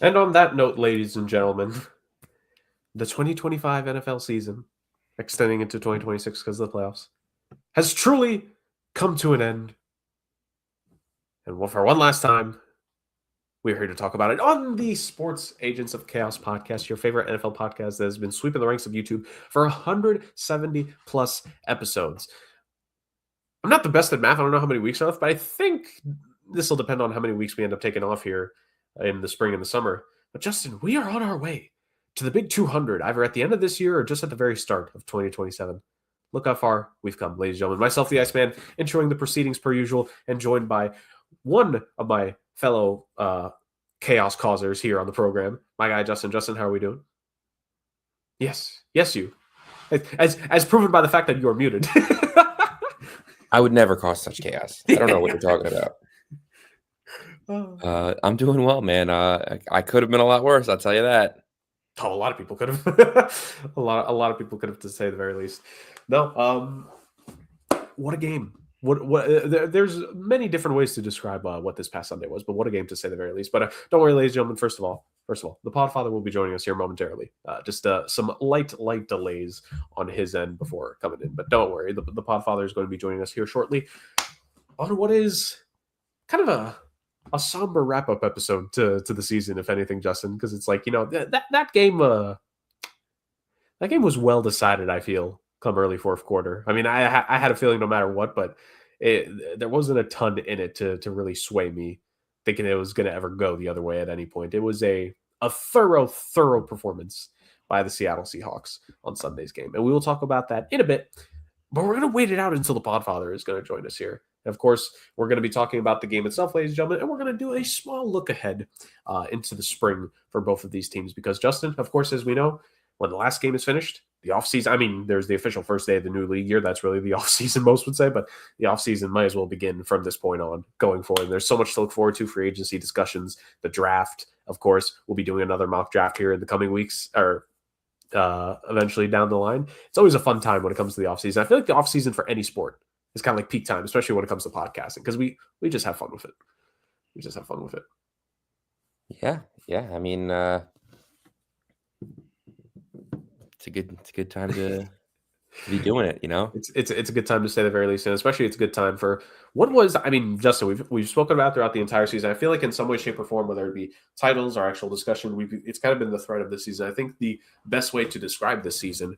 And on that note, ladies and gentlemen, the 2025 NFL season, extending into 2026 because of the playoffs, has truly come to an end. And for one last time, we're here to talk about it on the Sports Agents of Chaos podcast, your favorite NFL podcast that has been sweeping the ranks of YouTube for 170 plus episodes. I'm not the best at math. I don't know how many weeks are left, but I think this will depend on how many weeks we end up taking off here in the spring and the summer. But Justin, we are on our way to the big 200, either at the end of this year or just at the very start of 2027. Look how far we've come, ladies and gentlemen. Myself, the Iceman, enjoying the proceedings per usual, and joined by one of my fellow chaos causers here on the program, my guy Justin. Justin, how are we doing? Yes, you. As proven by the fact that you are muted. I would never cause such chaos. I don't know what you're talking about. I'm doing well, man. I could have been a lot worse. I'll tell you that. Oh, a lot of people could have. a lot of people could have, to say the very least. No, what a game! There's many different ways to describe what this past Sunday was, but what a game, to say the very least. But don't worry, ladies and gentlemen. First of all, the Podfather will be joining us here momentarily. Just some light delays on his end before coming in, but don't worry, the Podfather is going to be joining us here shortly on what is kind of a somber wrap up episode to the season, if anything, Justin, because it's like, that game was well decided. I feel come early fourth quarter. I mean, I had a feeling no matter what, but there wasn't a ton in it to really sway me thinking it was going to ever go the other way at any point. It was a thorough performance by the Seattle Seahawks on Sunday's game, and we will talk about that in a bit. But we're going to wait it out until the Podfather is going to join us here. And of course, we're going to be talking about the game itself, ladies and gentlemen, and we're going to do a small look ahead into the spring for both of these teams. Because, Justin, of course, as we know, when the last game is finished, the offseason, I mean, there's the official first day of the new league year. That's really the offseason, most would say, but the offseason might as well begin from this point on going forward. There's so much to look forward to: free agency discussions, the draft. Of course, we'll be doing another mock draft here in the coming weeks, or eventually down the line. It's always a fun time when it comes to the offseason. I feel like the offseason for any sport is kind of like peak time, especially when it comes to podcasting, because we just have fun with it. We just have fun with it. Yeah. I mean, it's a good time to be doing it. It's a good time to say the very least, and especially it's a good time for what was. I mean, Justin, we've spoken about throughout the entire season. I feel like in some way, shape, or form, whether it be titles or actual discussion, it's kind of been the thread of this season. I think the best way to describe this season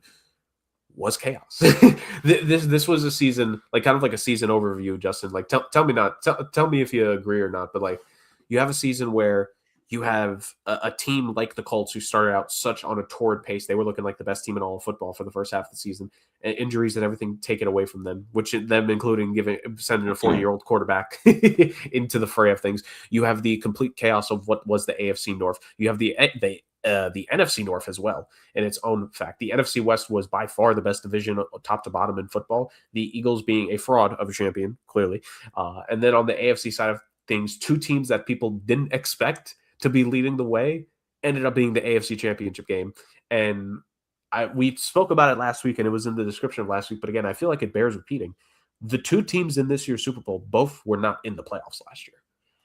was chaos. This was a season, like kind of like a season overview, Justin. Like tell me if you agree or not, but like you have a season where you have a team like the Colts who started out such on a torrid pace. They were looking like the best team in all of football for the first half of the season, and injuries and everything taken away from them, which them including sending a 40-year-old quarterback into the fray of things. You have the complete chaos of what was the AFC North. You have the NFC North as well in its own fact. The NFC West was by far the best division top to bottom in football, the Eagles being a fraud of a champion, clearly. And then on the AFC side of things, two teams that people didn't expect to be leading the way ended up being the AFC Championship game. And we spoke about it last week, and it was in the description of last week, but again, I feel like it bears repeating. The two teams in this year's Super Bowl both were not in the playoffs last year.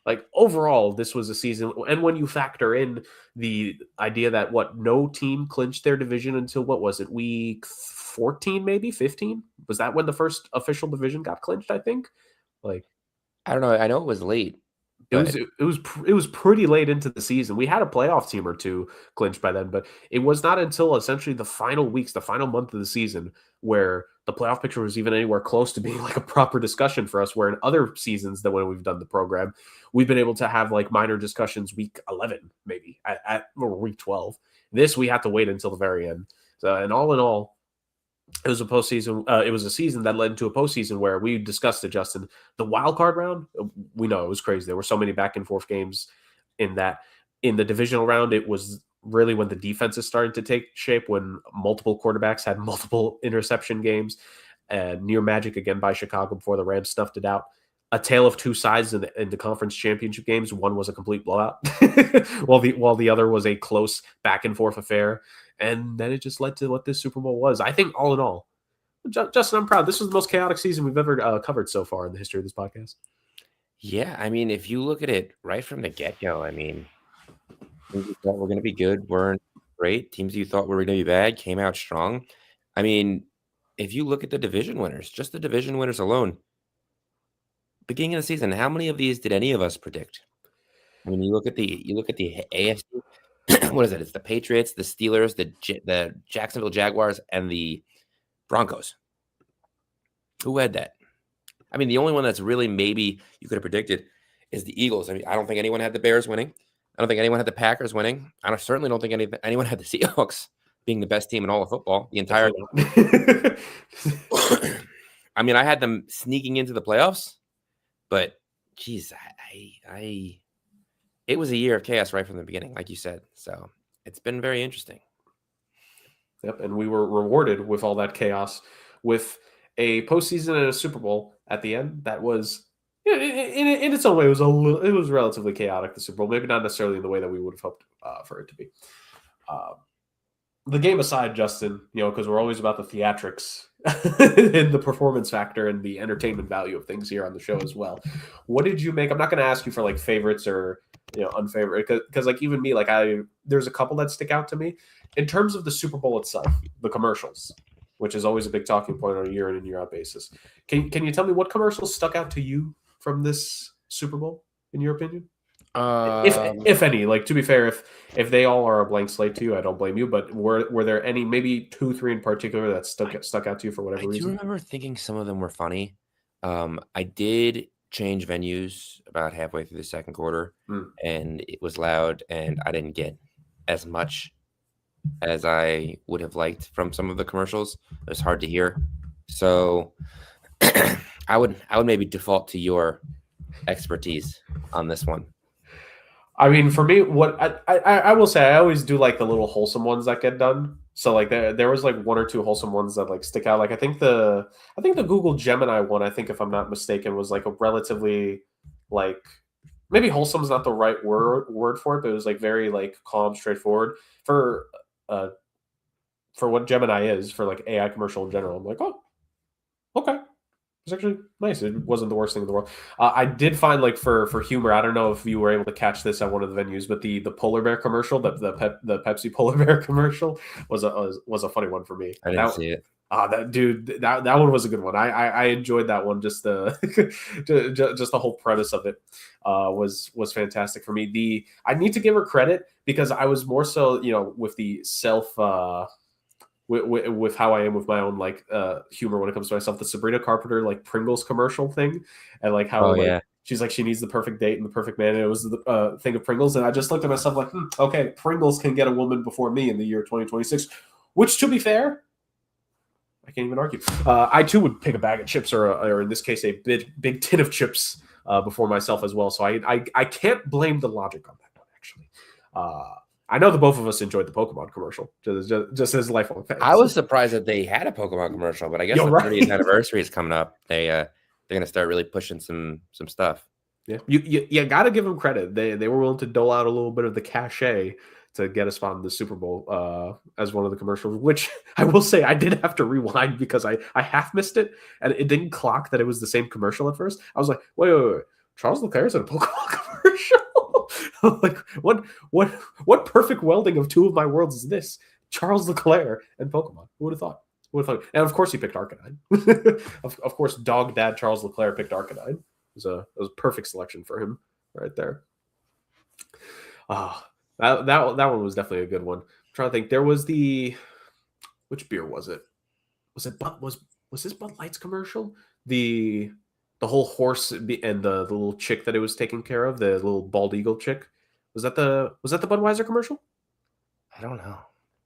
Like overall, this was a season, and when you factor in the idea that no team clinched their division until what was it, week 14, maybe 15? Was that when the first official division got clinched? I think. Like, I don't know. I know it was late. It was pretty late into the season. We had a playoff team or two clinched by then, but it was not until essentially the final weeks, the final month of the season, where the playoff picture was even anywhere close to being like a proper discussion for us. Where in other seasons that when we've done the program, we've been able to have like minor discussions week 11, maybe or week 12. This we had to wait until the very end. So, and all in all, it was a postseason. It was a season that led into a postseason where we discussed it, Justin. The wild card round, we know it was crazy. There were so many back and forth games in that. In the divisional round, it was really when the defenses started to take shape, when multiple quarterbacks had multiple interception games. Near magic again by Chicago before the Rams snuffed it out. A tale of two sides in the conference championship games. One was a complete blowout, while the other was a close back and forth affair. And then it just led to what this Super Bowl was. I think all in all, Justin, I'm proud. This was the most chaotic season we've ever covered so far in the history of this podcast. Yeah, I mean, if you look at it right from the get-go, I mean, Teams you thought were going to be good weren't great. Teams you thought were going to be bad came out strong. I mean, if you look at the division winners, just the division winners alone, beginning of the season, how many of these did any of us predict? I mean, you look at the AFC. What is it? It's the Patriots, the Steelers, the Jacksonville Jaguars, and the Broncos. Who had that? I mean, the only one that's really maybe you could have predicted is the Eagles. I mean, I don't think anyone had the Bears winning. I don't think anyone had the Packers winning. I certainly don't think anyone had the Seahawks being the best team in all of football the entire time. I mean, I had them sneaking into the playoffs, but geez, it was a year of chaos right from the beginning, like you said. So it's been very interesting. Yep, and we were rewarded with all that chaos with a postseason and a Super Bowl at the end. That was, in its own way, it was relatively chaotic. The Super Bowl, maybe not necessarily in the way that we would have hoped for it to be. The game aside, Justin, because we're always about the theatrics and the performance factor and the entertainment value of things here on the show as well. What did you make? I'm not going to ask you for like favorites or unfavorite, because like even me, like there's a couple that stick out to me in terms of the Super Bowl itself, the commercials, which is always a big talking point on a year in and year out basis. Can you tell me what commercials stuck out to you from this Super Bowl, in your opinion? If any, like, to be fair, if they all are a blank slate to you, I don't blame you. But were there any, maybe 2, 3 in particular that stuck out to you for whatever reason? I do remember thinking some of them were funny. I did change venues about halfway through the second quarter, and it was loud, and I didn't get as much as I would have liked from some of the commercials. It was hard to hear, so I would maybe default to your expertise on this one. I mean, for me, what I will say, I always do like the little wholesome ones that get done. So like there was like 1 or 2 wholesome ones that like stick out. Like I think the Google Gemini one, I think if I'm not mistaken, was like a relatively like, maybe wholesome is not the right word for it, but it was like very like calm, straightforward for what Gemini is, for like AI commercial in general. I'm like, oh, okay. It's actually nice. It wasn't the worst thing in the world. I did find, like, for humor, I don't know if you were able to catch this at one of the venues, but the polar bear commercial, the Pepsi polar bear commercial was a funny one for me. I didn't see it. That one was a good one. I enjoyed that one. Just the just the whole premise of it was fantastic for me. I need to give her credit because I was more so with the self. With how I am with my own like humor when it comes to myself, the Sabrina Carpenter like Pringles commercial thing, and like how she's like she needs the perfect date and the perfect man, and it was the thing of Pringles, and I just looked at myself like, okay, Pringles can get a woman before me in the year 2026, which, to be fair, I can't even argue. I too would pick a bag of chips or in this case a big tin of chips before myself as well. So I can't blame the logic on that one actually. I know the both of us enjoyed the Pokemon commercial, just as lifelong fans. I was surprised that they had a Pokemon commercial, but I guess the 30th anniversary is coming up. They're going to start really pushing some stuff. Yeah, you got to give them credit. They were willing to dole out a little bit of the cachet to get a spot in the Super Bowl as one of the commercials, which I will say I did have to rewind because I half missed it, and it didn't clock that it was the same commercial at first. I was like, wait. Charles Leclerc's in a Pokemon commercial? Like, what perfect welding of two of my worlds is this? Charles Leclerc and Pokemon. Who would have thought? And of course he picked Arcanine. of course, dog dad Charles Leclerc picked Arcanine. It was a perfect selection for him right there. That one was definitely a good one. I'm trying to think. There was which beer was it? Was this Bud Light's commercial? The whole horse and the little chick that it was taking care of, the little bald eagle chick. Was that the Budweiser commercial? I don't know.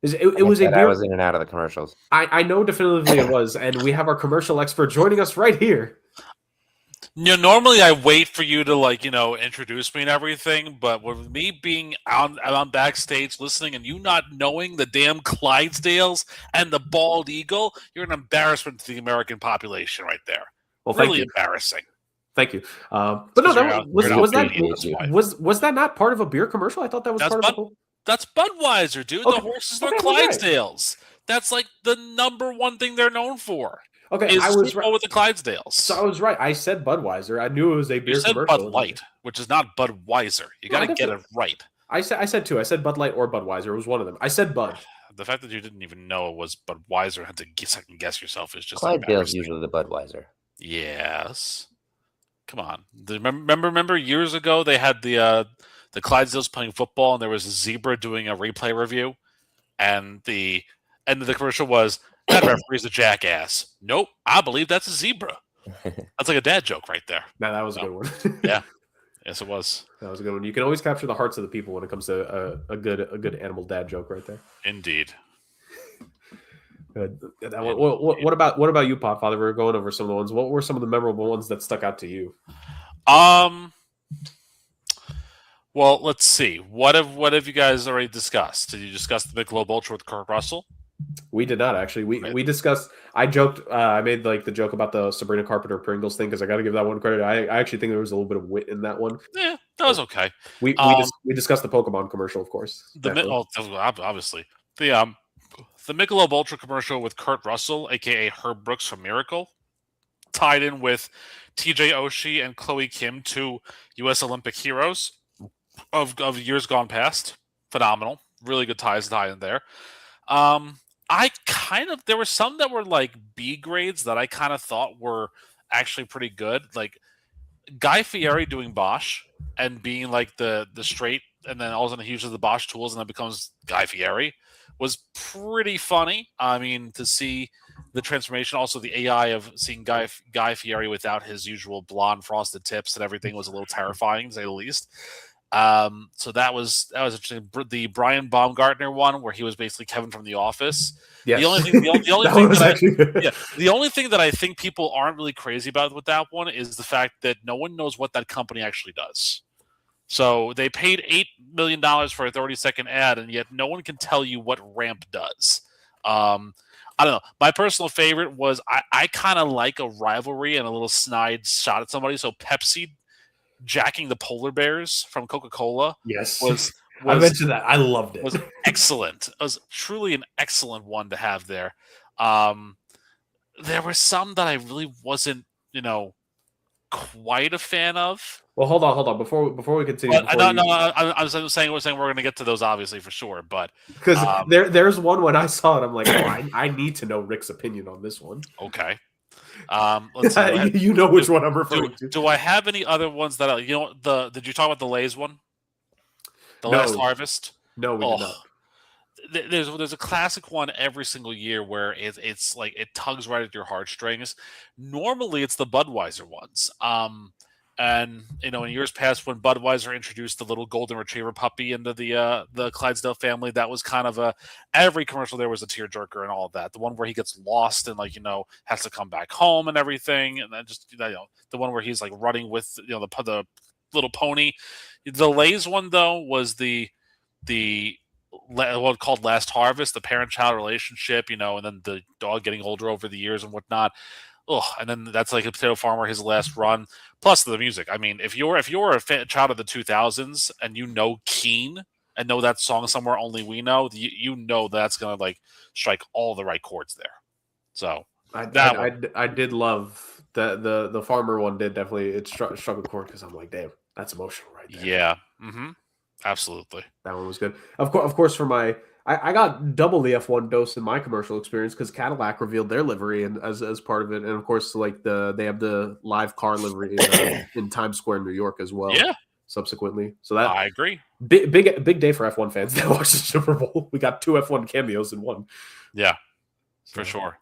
It was a beer. I was in and out of the commercials. I know definitively it was, and we have our commercial expert joining us right here. Normally I wait for you to introduce me and everything, but with me being on backstage listening and you not knowing the damn Clydesdales and the bald eagle, you're an embarrassment to the American population right there. Well, really embarrassing. Thank you. But no, was that not part of a beer commercial? I thought that was part of a... That's Budweiser, dude. Okay. The horses are Clydesdales. Right. That's like the number one thing they're known for. Okay, I was right with the Clydesdales. So I was right. I said Budweiser. I knew it was a beer commercial. Bud Light, which is not Budweiser. You got to get it right. I said two. I said Bud Light or Budweiser. It was one of them. I said Bud. The fact that you didn't even know it was Budweiser and had to second guess yourself is just Clydesdale's embarrassing. usually the Budweiser. Yes. Come on. Remember years ago they had the Clydesdales playing football and there was a zebra doing a replay review, and the end of the commercial was, that referee's a jackass. Nope, I believe that's a zebra. That's like a dad joke right there. No, that was a good one. Yeah. Yes, it was. That was a good one. You can always capture the hearts of the people when it comes to a good animal dad joke right there. Indeed. Good. What about you, Podfather? We're going over some of the ones. What were some of the memorable ones that stuck out to you? Well, let's see. What have you guys already discussed? Did you discuss the Michelob Ultra with Kurt Russell? We did not actually. We discussed. I joked. I made like the joke about the Sabrina Carpenter Pringles thing because I got to give that one credit. I actually think there was a little bit of wit in that one. Yeah, that was okay. We discussed the Pokemon commercial, of course. Obviously the Michelob Ultra commercial with Kurt Russell, aka Herb Brooks from Miracle, tied in with TJ Oshie and Chloe Kim, two U.S. Olympic heroes of years gone past. Phenomenal, really good ties tie in there. There were some that were like B grades that I kind of thought were actually pretty good. Like Guy Fieri doing Bosch and being like the straight, and then all of a sudden he uses the Bosch tools and then becomes Guy Fieri was pretty funny. I mean, to see the transformation, also the AI of seeing Guy Fieri without his usual blonde frosted tips and everything was a little terrifying, to say the least. So that was interesting. The Brian Baumgartner one, where he was basically Kevin from The Office. Yes. The only thing that I think people aren't really crazy about with that one is the fact that no one knows what that company actually does. So they paid $8 million for a 30-second ad, and yet no one can tell you what Ramp does. I don't know. My personal favorite was I kind of like a rivalry and a little snide shot at somebody. So Pepsi jacking the polar bears from Coca-Cola. Yes. I mentioned that. I loved it. Was excellent. It was truly an excellent one to have there. There were some that I really wasn't, quite a fan of. Well, hold on. Before we continue, I was saying we're going to get to those obviously for sure, but because there's one when I saw it, I'm like, I need to know Rick's opinion on this one. Okay. Let's see. You know which one I'm referring to. Do I have any other ones that did you talk about the Lay's one? The Last Harvest? No, we did not. There's a classic one every single year where it's like it tugs right at your heartstrings. Normally, it's the Budweiser ones. And in years past, when Budweiser introduced the little golden retriever puppy into the Clydesdale family, that was kind of every commercial there was a tearjerker and all of that. The one where he gets lost and has to come back home and everything, and then just the one where he's like running with the little pony. The Lay's one though was the what called Last Harvest, the parent-child relationship, and then the dog getting older over the years and whatnot. And then that's like a potato farmer, his last run. Plus the music. I mean, if you're a child of the 2000s and you know Keen and know that song Somewhere Only We Know, you know that's gonna strike all the right chords there. So I did love the farmer one. Did definitely it struck a chord because I'm like, damn, that's emotional right there. Yeah. Mm-hmm. Absolutely. That one was good. Of course, for my. I got double the F1 dose in my commercial experience because Cadillac revealed their livery and as part of it, and of course, they have the live car livery in Times Square, New York, as well. Yeah. Subsequently, so that I agree. Big day for F1 fans that watch the Super Bowl. We got two F1 cameos in one. Yeah, for sure.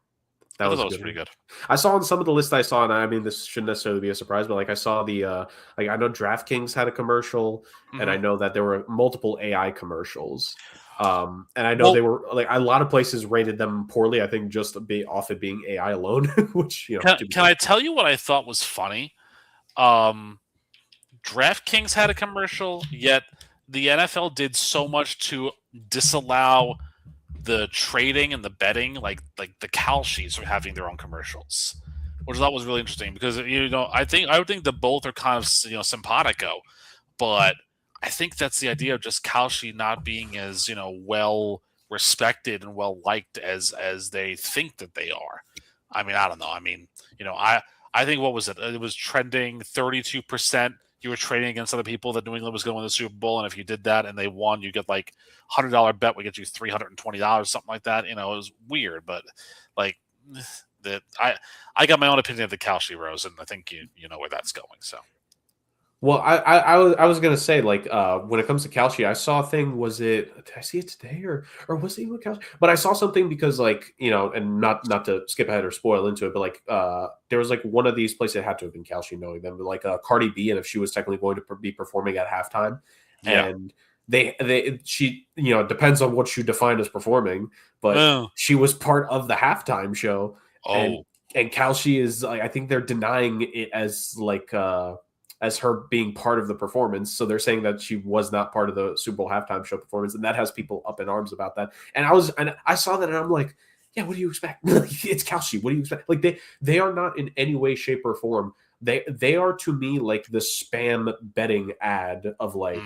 That was pretty good. I saw on some of the lists I saw, and I mean, this shouldn't necessarily be a surprise, but I saw the I know DraftKings had a commercial, and I know that there were multiple AI commercials. And I know they were a lot of places rated them poorly. I think just off it being AI alone, which can I tell you what I thought was funny? DraftKings had a commercial, yet the NFL did so much to disallow the trading and the betting, like the Cal Sheets from having their own commercials, which I thought was really interesting because I would think that both are kind of simpatico, but I think that's the idea of just Kalshi not being as well respected and well liked as they think that they are. I mean, I don't know. I mean, I think what was it? It was trending 32% you were trading against other people that New England was going to win the Super Bowl, and if you did that and they won, you get like $100 bet would get you $320, something like that. It was weird, but like that I got my own opinion of the Kalshi Rose, and I think you know where that's going. So. Well, I was gonna say, like, when it comes to Kalshi, I saw a thing. Was it? Did I see it today, or was it even Kalshi? But I saw something because, like, and not to skip ahead or spoil into it, but like, there was like one of these places that had to have been Kalshi, knowing them, but like Cardi B, and if she was technically going to be performing at halftime, Yeah. and she it depends on what you define as performing, but she was part of the halftime show, and Kalshi is like, I think they're denying it as like as her being part of the performance. So they're saying that she was not part of the Super Bowl halftime show performance. And that has people up in arms about that. And I saw that and I'm like, yeah, what do you expect? It's Kalshi. What do you expect? Like they are not in any way, shape, or form. They are to me like the spam betting ad of like,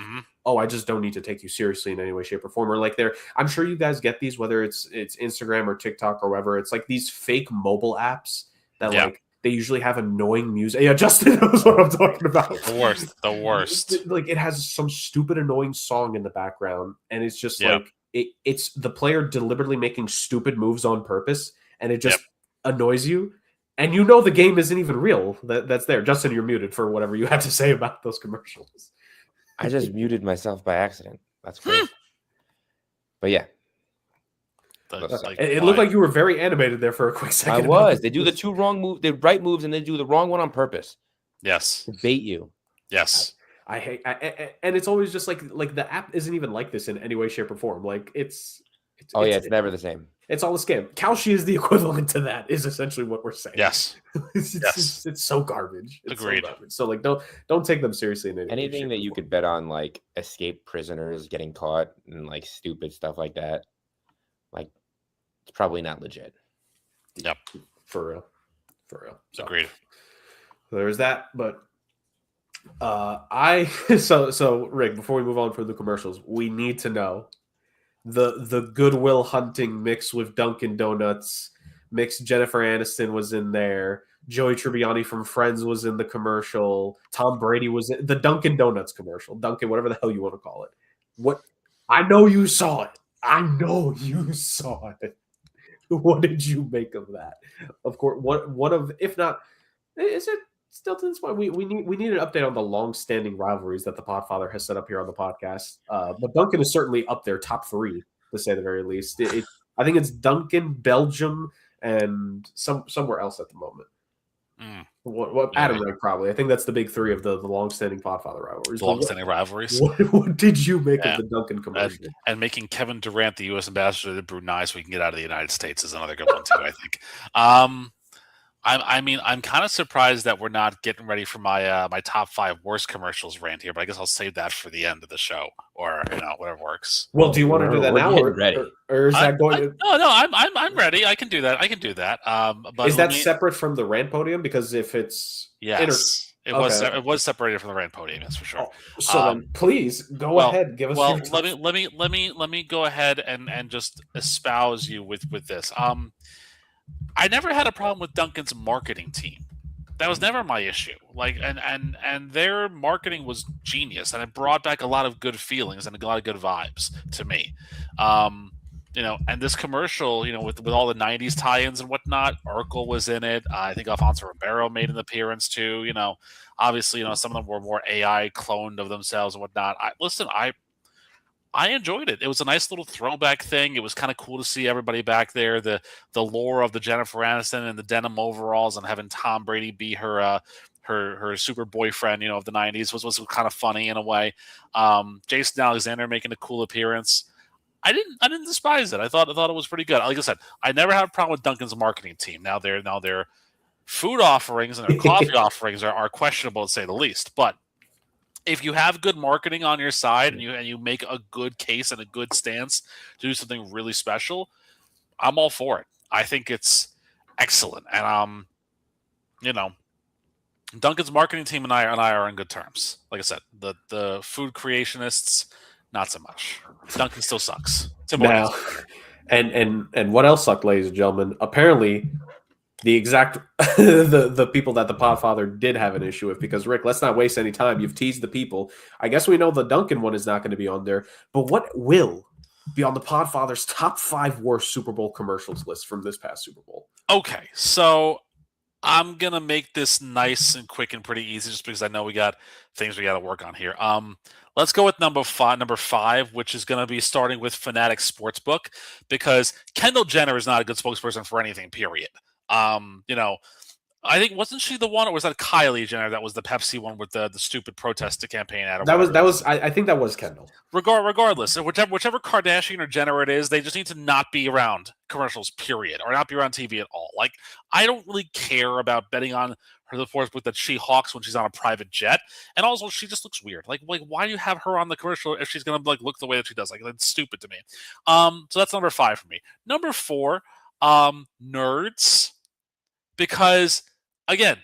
oh, I just don't need to take you seriously in any way, shape, or form. Or like I'm sure you guys get these, whether it's Instagram or TikTok or whatever. It's like these fake mobile apps that like, they usually have annoying music. Yeah, Justin knows what I'm talking about. The worst. Like it has some stupid, annoying song in the background, and it's just like it's the player deliberately making stupid moves on purpose, and it just annoys you. And the game isn't even real. That's there. Justin, you're muted for whatever you have to say about those commercials. I just muted myself by accident. That's great. But yeah. It looked like you were very animated there for a quick second. I was. They do the two wrong moves, the right moves, and they do the wrong one on purpose. Yes. To bait you. Yes. I hate, and it's always just like the app isn't even like this in any way, shape, or form. Like it's never the same. It's all a scam. Kalshi is the equivalent to that. Is essentially what we're saying. Yes. It's so garbage. It's agreed. So garbage. So like don't take them seriously in anything that you could bet on, like escaped prisoners getting caught and like stupid stuff like that. Like it's probably not legit. Yep. For real. So, agreed. So there's that, but so Rick, before we move on from the commercials, we need to know the Goodwill Hunting mix with Dunkin' Donuts mix. Jennifer Aniston was in there. Joey Tribbiani from Friends was in the commercial. Tom Brady was in the Dunkin' Donuts commercial. Dunkin', whatever the hell you want to call it. What? I know you saw it. What did you make of that? Of course, one of, if not, is it still to this point? We need an update on the long-standing rivalries that the Podfather has set up here on the podcast. But Duncan is certainly up there, top 3 to say the very least. I think it's Duncan, Belgium, and somewhere else at the moment. What Adam Rick probably. I think that's the big 3 of the long-standing Podfather rivalries. Long-standing rivalries. What did you make of the Duncan commercial? And making Kevin Durant the U.S. ambassador to Brunei so we can get out of the United States is another good one too. I think. I'm kind of surprised that we're not getting ready for my my top 5 worst commercials rant here, but I guess I'll save that for the end of the show, or whatever works. Well, do you want to do that now, or is that going to? No, I'm ready. I can do that. But is that separate from the rant podium? Because if it's it was separated from the rant podium, that's for sure. So then, please go ahead. Give us. Well, let me go ahead and just espouse you with this. I never had a problem with Duncan's marketing team. That was never my issue. Like, and their marketing was genius, and it brought back a lot of good feelings and a lot of good vibes to me. And this commercial, with all the '90s tie-ins and whatnot, Urkel was in it. I think Alfonso Ribeiro made an appearance too. Obviously, some of them were more AI cloned of themselves and whatnot. I enjoyed it. It was a nice little throwback thing. It was kind of cool to see everybody back there. The lore of the Jennifer Aniston and the denim overalls and having Tom Brady be her super boyfriend, of the '90s was kind of funny in a way. Jason Alexander making a cool appearance. I didn't despise it. I thought it was pretty good. Like I said, I never had a problem with Duncan's marketing team. Now their food offerings and their coffee offerings are questionable to say the least, but if you have good marketing on your side and you make a good case and a good stance to do something really special, I'm all for it. I think it's excellent. And Duncan's marketing team and I are on good terms. Like I said, the food creationists, not so much. Duncan still sucks. Now, and what else sucked, ladies and gentlemen? Apparently, the exact the people that the Podfather did have an issue with. Because Rick, let's not waste any time. You've teased the people. I guess we know the Duncan one is not going to be on there, but what will be on the Podfather's top 5 worst Super Bowl commercials list from this past Super Bowl? Okay, so I'm gonna make this nice and quick and pretty easy, just because I know we got things we got to work on here. Let's go with number five, which is gonna be starting with Fanatic Sportsbook, because Kendall Jenner is not a good spokesperson for anything. Period. You know, I think, wasn't she the one, or was that Kylie Jenner that was the Pepsi one with the stupid protest campaign ad? I think that was Kendall. Regardless, whichever Kardashian or Jenner it is, they just need to not be around commercials, period, or not be around TV at all. Like, I don't really care about betting on her the sports book that she hawks when she's on a private jet, and also she just looks weird. Like why do you have her on the commercial if she's gonna like look the way that she does? Like, that's stupid to me. So that's number 5 for me. Number 4, nerds, because again,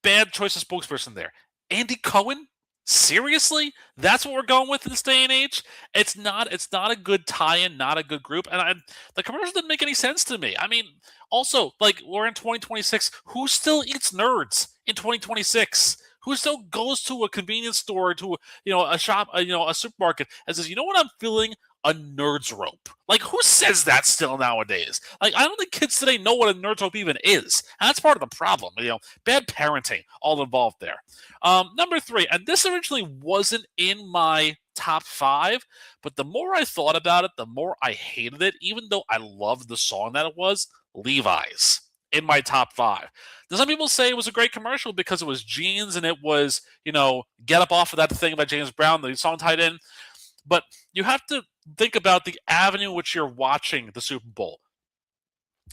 bad choice of spokesperson there. Andy Cohen. Seriously, that's what we're going with in this day and age. It's not a good tie-in, not a good group, and the commercial didn't make any sense to me. I mean, also, like, we're in 2026. Who still eats nerds in 2026? Who still goes to a convenience store, to a shop, a supermarket, and says, you know what, I'm feeling a Nerds rope? Like, who says that still nowadays? Like, I don't think kids today know what a Nerds rope even is. And that's part of the problem. Bad parenting all involved there. Number 3, and this originally wasn't in my top 5, but the more I thought about it, the more I hated it, even though I loved the song that it was. Levi's in my top 5. Some people say it was a great commercial because it was jeans and it was, get up off of that thing by James Brown, the song tied in. But you have to think about the avenue in which you're watching the Super Bowl.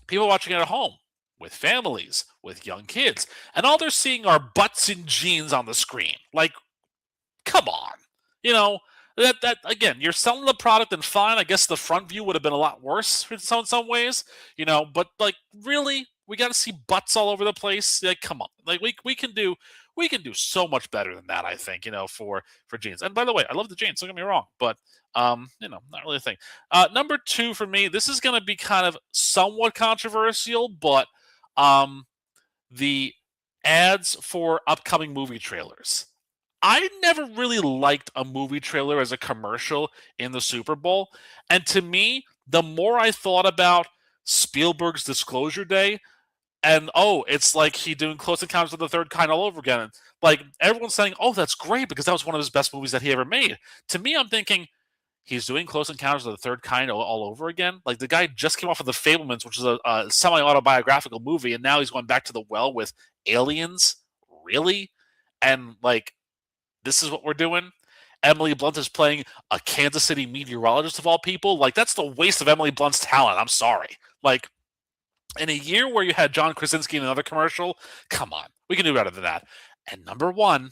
People watching it at home, with families, with young kids, and all they're seeing are butts and jeans on the screen. Like, come on. That again, you're selling the product, and fine, I guess the front view would have been a lot worse in some ways, but like, really, we got to see butts all over the place. Like, come on. Like, we can do so much better than that, I think, for jeans. And by the way, I love the jeans, don't get me wrong, but not really a thing. Number 2 for me, this is going to be kind of somewhat controversial, but the ads for upcoming movie trailers. I never really liked a movie trailer as a commercial in the Super Bowl. And to me, the more I thought about Spielberg's Disclosure Day, and it's like he doing Close Encounters of the Third Kind all over again. And, like, everyone's saying, that's great because that was one of his best movies that he ever made. To me, I'm thinking, he's doing Close Encounters of the Third Kind all over again. Like, the guy just came off of The Fablemans, which is a semi-autobiographical movie, and now he's going back to the well with Aliens? Really? And, like, this is what we're doing? Emily Blunt is playing a Kansas City meteorologist of all people? Like, that's the waste of Emily Blunt's talent. I'm sorry. Like, in a year where you had John Krasinski in another commercial, come on. We can do better than that. And number 1,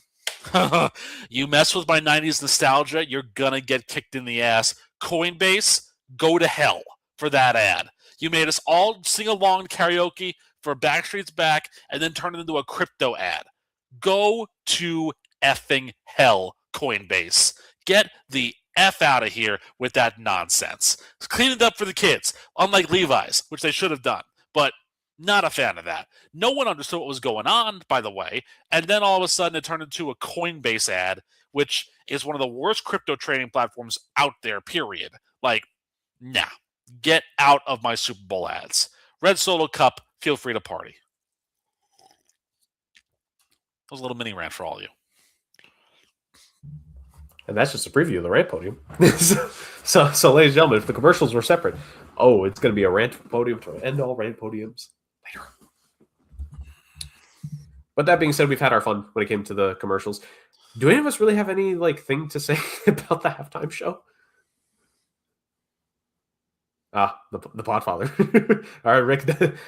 you mess with my 90s nostalgia, you're going to get kicked in the ass. Coinbase, go to hell for that ad. You made us all sing along karaoke for Backstreet's Back and then turn it into a crypto ad. Go to effing hell, Coinbase. Get the F out of here with that nonsense. Clean it up for the kids, unlike Levi's, which they should have done. But not a fan of that. No one understood what was going on, by the way, and then all of a sudden it turned into a Coinbase ad, which is one of the worst crypto trading platforms out there, period. Like, nah. Get out of my Super Bowl ads. Red Solo Cup, feel free to party. That was a little mini rant for all of you. And that's just a preview of the rant podium. so, ladies and gentlemen, if the commercials were separate, it's going to be a rant podium to end all rant podiums later. But that being said, we've had our fun when it came to the commercials. Do any of us really have any thing to say about the halftime show? The Podfather. All right, Rick,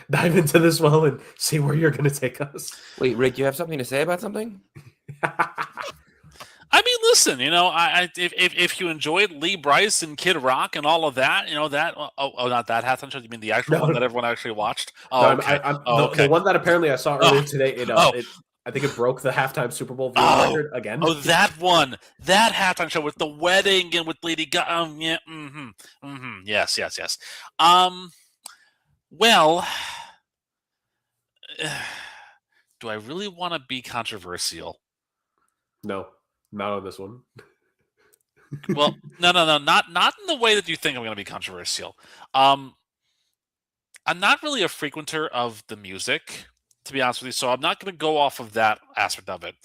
dive into this well and see where you're going to take us. Wait, Rick, you have something to say about something? I mean, listen, if you enjoyed Lee Brice and Kid Rock and all of that, that not that halftime show. You mean the actual one that everyone actually watched? The one that apparently I saw earlier today. I think it broke the halftime Super Bowl record again. That one, that halftime show with the wedding and with Lady Gaga. Yes. Well, do I really want to be controversial? No, not on this one. Well, no, not in the way that you think I'm going to be controversial. I'm not really a frequenter of the music, to be honest with you, so I'm not going to go off of that aspect of it.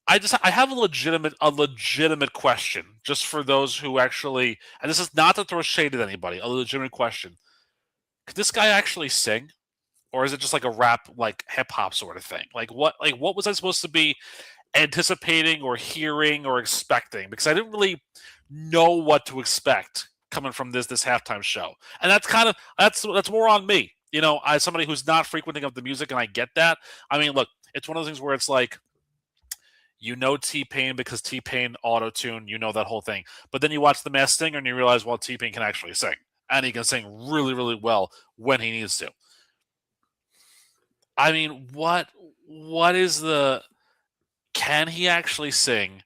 I have a legitimate question, just for those who actually, and this is not to throw shade at anybody, a legitimate question. Could this guy actually sing? Or is it just like a rap, like hip hop sort of thing? What was I supposed to be anticipating or hearing or expecting? Because I didn't really know what to expect coming from this halftime show. And that's more on me. As somebody who's not frequenting of the music, and I get that. I mean, look, it's one of those things where it's like, T-Pain because T-Pain auto-tune, that whole thing. But then you watch The Masked Singer and you realize, well, T-Pain can actually sing. And he can sing really, really well when he needs to. I mean, what is can he actually sing?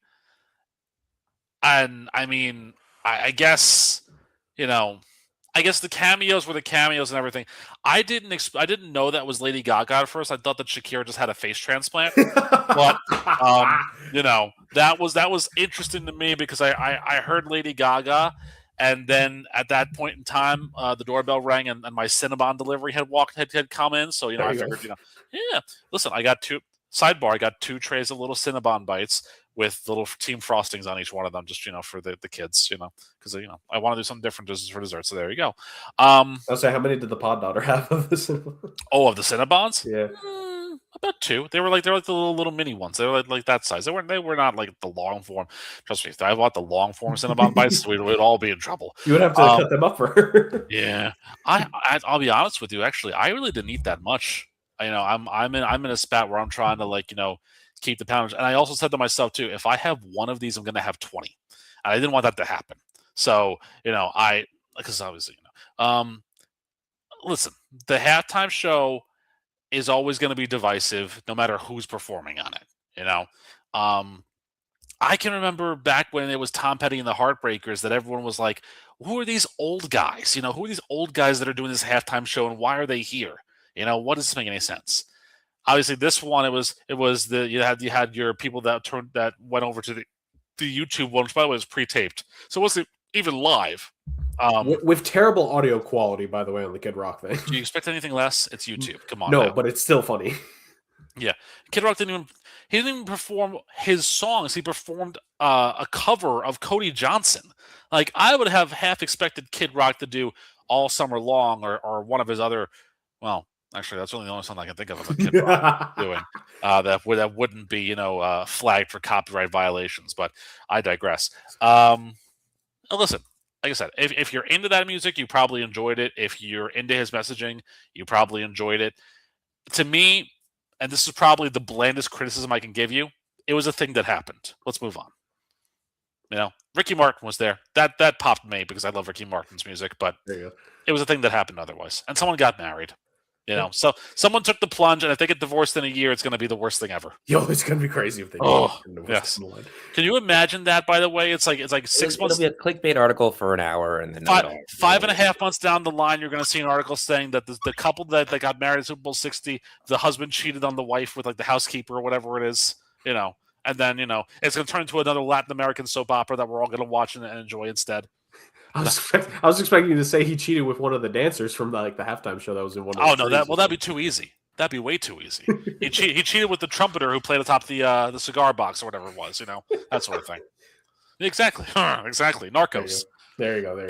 And I mean, I guess, I guess the cameos were the cameos and everything. I didn't know that was Lady Gaga at first. I thought that Shakira just had a face transplant. But that was interesting to me because I heard Lady Gaga, and then at that point in time, the doorbell rang and my Cinnabon delivery had come in. So I figured, listen, I got two trays of little Cinnabon bites with little team frostings on each one of them, just for the kids, because I want to do something different just for dessert. So there you go. I'll say, how many did the pod daughter have of the Cinnabon? Oh, of the Cinnabons? Yeah. About 2. They were like the little mini ones. They were like that size. They were not like the long form. Trust me, if I bought the long form Cinnabon bites, we'd all be in trouble. You would have to cut them up for her. Yeah, I'll be honest with you. Actually, I really didn't eat that much. I'm in a spot where I'm trying to keep the poundage. And I also said to myself too, if I have one of these, I'm going to have 20, and I didn't want that to happen. So because obviously listen, the halftime show is always going to be divisive, no matter who's performing on it. I can remember back when it was Tom Petty and the Heartbreakers that everyone was like, "Who are these old guys? Who are these old guys that are doing this halftime show, and why are they here? What does this make any sense?" Obviously, this one it was you had your people that went over to the YouTube one, which by the way was pre-taped, so it wasn't even live. With terrible audio quality, by the way, on the Kid Rock thing. Do you expect anything less? It's YouTube. Come on. No, now. But it's still funny. Yeah, Kid Rock didn't even perform his songs. He performed a cover of Cody Johnson. Like, I would have half expected Kid Rock to do All Summer Long or one of his other. Well, actually, that's really the only song I can think of Kid Rock doing that wouldn't be flagged for copyright violations. But I digress. Listen. Like I said, if you're into that music, you probably enjoyed it. If you're into his messaging, you probably enjoyed it. To me, and this is probably the blandest criticism I can give you, it was a thing that happened. Let's move on. Ricky Martin was there. That popped me because I love Ricky Martin's music, but it was a thing that happened otherwise. And someone got married. So someone took the plunge, and if they get divorced in a year, it's going to be the worst thing ever. Yo, it's going to be crazy if they yes. Can you imagine that, by the way? It's like 6 months. It'll be a clickbait article for an hour, and then 5.5 months down the line, you're going to see an article saying that the couple that got married at Super Bowl 60, the husband cheated on the wife with the housekeeper or whatever it is, and then, it's going to turn into another Latin American soap opera that we're all going to watch and enjoy instead. I was expecting you to say he cheated with one of the dancers from the halftime show that was in one of the that'd be too easy. That'd be way too easy. He cheated with the trumpeter who played atop the cigar box or whatever it was, that sort of thing. Exactly. Exactly. Narcos. There you go.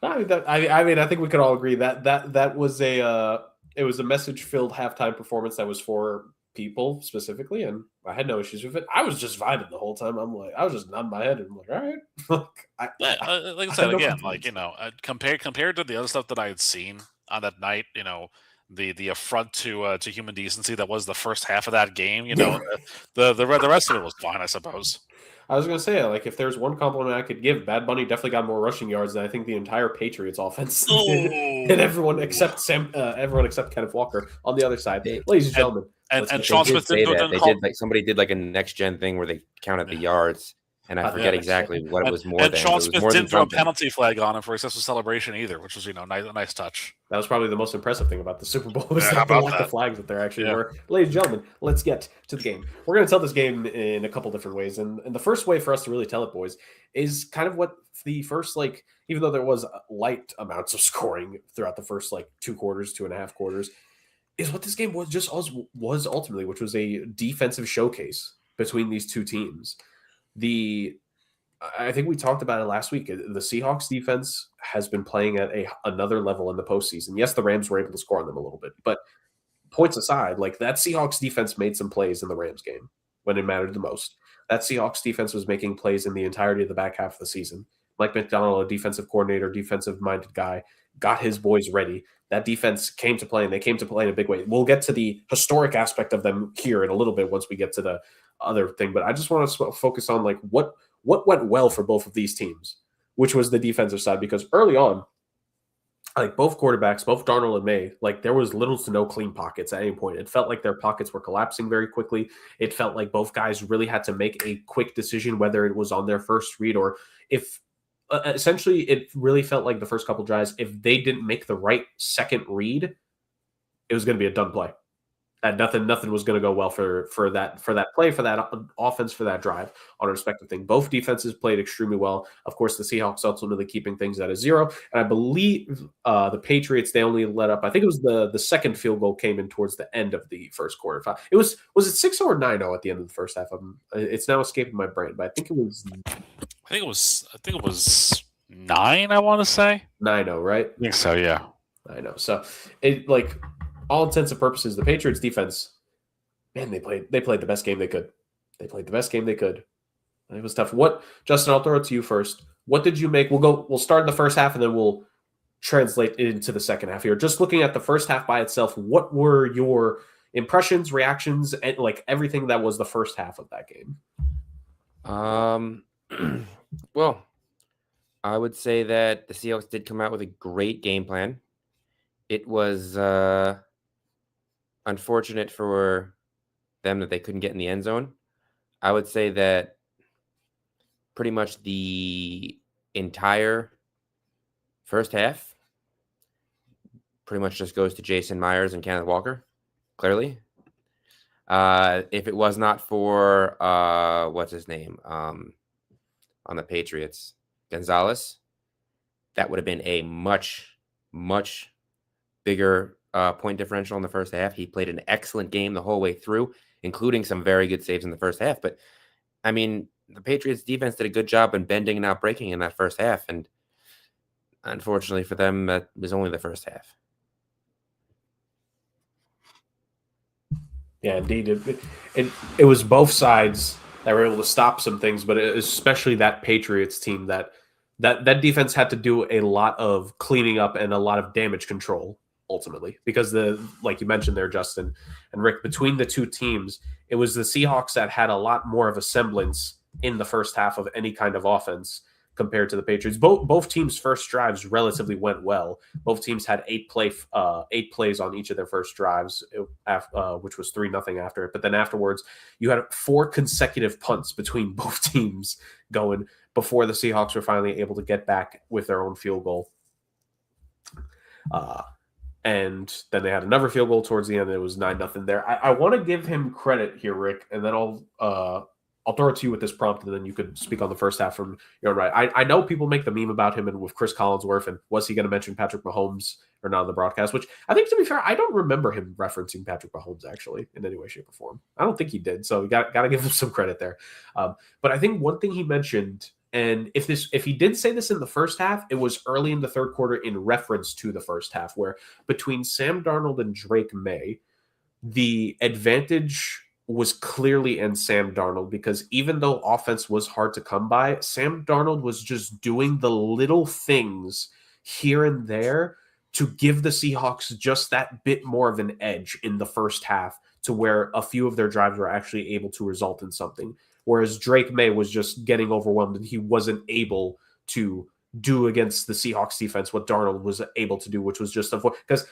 I mean, I think we could all agree that was it was a message-filled halftime performance that was for people specifically, and I had no issues with it. I was just vibing the whole time. I was just nodding my head and I'm like, all right. Like I said again, compared to the other stuff that I had seen on that night, the affront to human decency that was the first half of that game, the rest of it was fine, I suppose. I was going to say, if there's one compliment I could give, Bad Bunny definitely got more rushing yards than I think the entire Patriots offense did. And everyone except Kenneth Walker on the other side. Ladies and gentlemen. And Sean Smith did somebody did a next gen thing where they counted the yards. and I forget exactly what it was more and than. Sean But it was Smith more than didn't throw a something. penalty flag on him for excessive celebration either, which was a nice touch. That was probably the most impressive thing about the Super Bowl was How the about lack that? of flags that there actually were. Ladies and gentlemen, let's get to the game. We're going to tell this game in a couple different ways. And the first way for us to really tell it, boys, is kind of what the first, like, even though there was light amounts of scoring throughout the first, like, 2.5 quarters, is what this game was ultimately, which was a defensive showcase between these two teams. I think we talked about it last week. The Seahawks defense has been playing at another level in the postseason. Yes, the Rams were able to score on them a little bit, but points aside, like that Seahawks defense made some plays in the Rams game when it mattered the most. That Seahawks defense was making plays in the entirety of the back half of the season. Mike McDonald, a defensive coordinator, defensive-minded guy, got his boys ready. That defense came to play, and they came to play in a big way. We'll get to the historic aspect of them here in a little bit once we get to the other thing, but I just want to focus on like what went well for both of these teams, which was the defensive side, because early on, like both quarterbacks, both Darnold and May, like there was little to no clean pockets at any point. It felt like their pockets were collapsing very quickly. It felt like both guys really had to make a quick decision, whether it was on their first read or if essentially it really felt like the first couple drives, if they didn't make the right second read, it was going to be a done play. And nothing was going to go well for that play, for that offense, for that drive on a respective thing. Both defenses played extremely well. Of course, the Seahawks ultimately keeping things at a 0. And I believe the Patriots, they only let up, I think it was the second field goal came in towards the end of the first quarter. It was it 6-0 or 9-0 at the end of the first half? It's now escaping my brain, but I think it was 9, I want to say. 9-0, right? I think so, yeah. I know. So it like all intents and purposes, the Patriots defense, man, they played the best game they could. They played the best game they could. It was tough. Justin, I'll throw it to you first. What did you make? We'll start in the first half and then we'll translate it into the second half here. Just looking at the first half by itself, what were your impressions, reactions, and like everything that was the first half of that game? Well, I would say that the Seahawks did come out with a great game plan. It was unfortunate for them that they couldn't get in the end zone. I would say that pretty much the entire first half pretty much just goes to Jason Myers and Kenneth Walker, clearly. If it was not for, what's his name, on the Patriots, Gonzalez, that would have been a much, much bigger point differential in the first half. He played an excellent game the whole way through, including some very good saves in the first half. But, I mean, the Patriots defense did a good job in bending and not breaking in that first half. And unfortunately for them, that was only the first half. Yeah, indeed. It was both sides that were able to stop some things, but especially that Patriots team that defense had to do a lot of cleaning up and a lot of damage control ultimately, because like you mentioned there, Justin and Rick, between the two teams, it was the Seahawks that had a lot more of a semblance in the first half of any kind of offense compared to the Patriots. Both teams' first drives relatively went well. Both teams had 8 plays on each of their first drives, which was 3-0 after it. But then afterwards, you had 4 consecutive punts between both teams going before the Seahawks were finally able to get back with their own field goal. And then they had another field goal towards the end. And it was 9-0 there. I want to give him credit here, Rick, and then I'll throw it to you with this prompt, and then you could speak on the first half from your own right. I know people make the meme about him and with Chris Collinsworth, and was he going to mention Patrick Mahomes or not on the broadcast, which I think, to be fair, I don't remember him referencing Patrick Mahomes actually in any way, shape, or form. I don't think he did, so we got to give him some credit there. But I think one thing he mentioned, and if he did say this in the first half, it was early in the third quarter in reference to the first half, where between Sam Darnold and Drake May, the advantage was clearly in Sam Darnold, because even though offense was hard to come by, Sam Darnold was just doing the little things here and there to give the Seahawks just that bit more of an edge in the first half, to where a few of their drives were actually able to result in something. Whereas Drake May was just getting overwhelmed and he wasn't able to do against the Seahawks defense what Darnold was able to do, which was just avoid. Because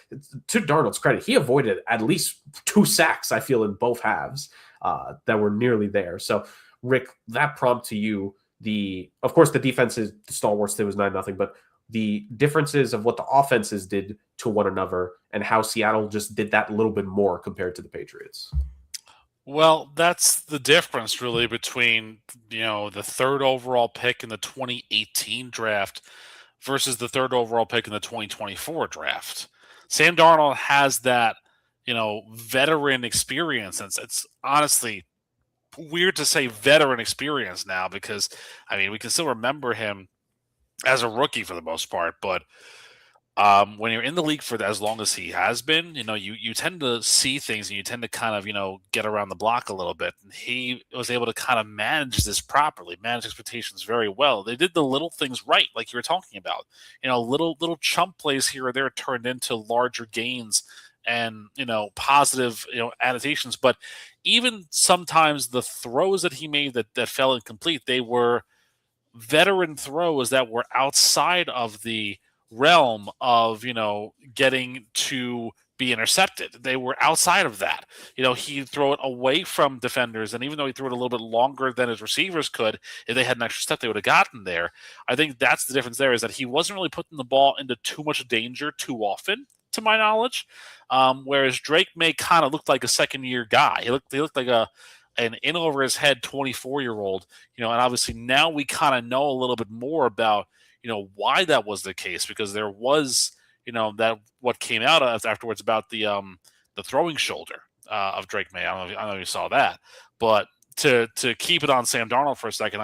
to Darnold's credit, he avoided at least 2 sacks, I feel, in both halves that were nearly there. So, Rick, that prompt to you, of course, the defense is the stalwarts. There was 9-0, but the differences of what the offenses did to one another and how Seattle just did that a little bit more compared to the Patriots. Well, that's the difference really between, the third overall pick in the 2018 draft versus the third overall pick in the 2024 draft. Sam Darnold has that, veteran experience. And it's honestly weird to say veteran experience now because, we can still remember him as a rookie for the most part, but when you're in the league for as long as he has been, you tend to see things and you tend to kind of, get around the block a little bit. And he was able to kind of manage this properly, manage expectations very well. They did the little things right, like you were talking about. Little chump plays here or there turned into larger gains and, positive, annotations. But even sometimes the throws that he made that fell incomplete, they were veteran throws that were outside of the realm of getting to be intercepted. They were outside of that. He'd throw it away from defenders, and even though he threw it a little bit longer than his receivers could, if they had an extra step, they would have gotten there. I think that's the difference there, is that he wasn't really putting the ball into too much danger too often, to my knowledge. Whereas Drake May kind of looked like a second-year guy. He looked like an in over his head 24-year-old. And obviously now we kind of know a little bit more about why that was the case, because there was, that what came out afterwards about the throwing shoulder of Drake May. I don't know if you saw that, but to keep it on Sam Darnold for a second,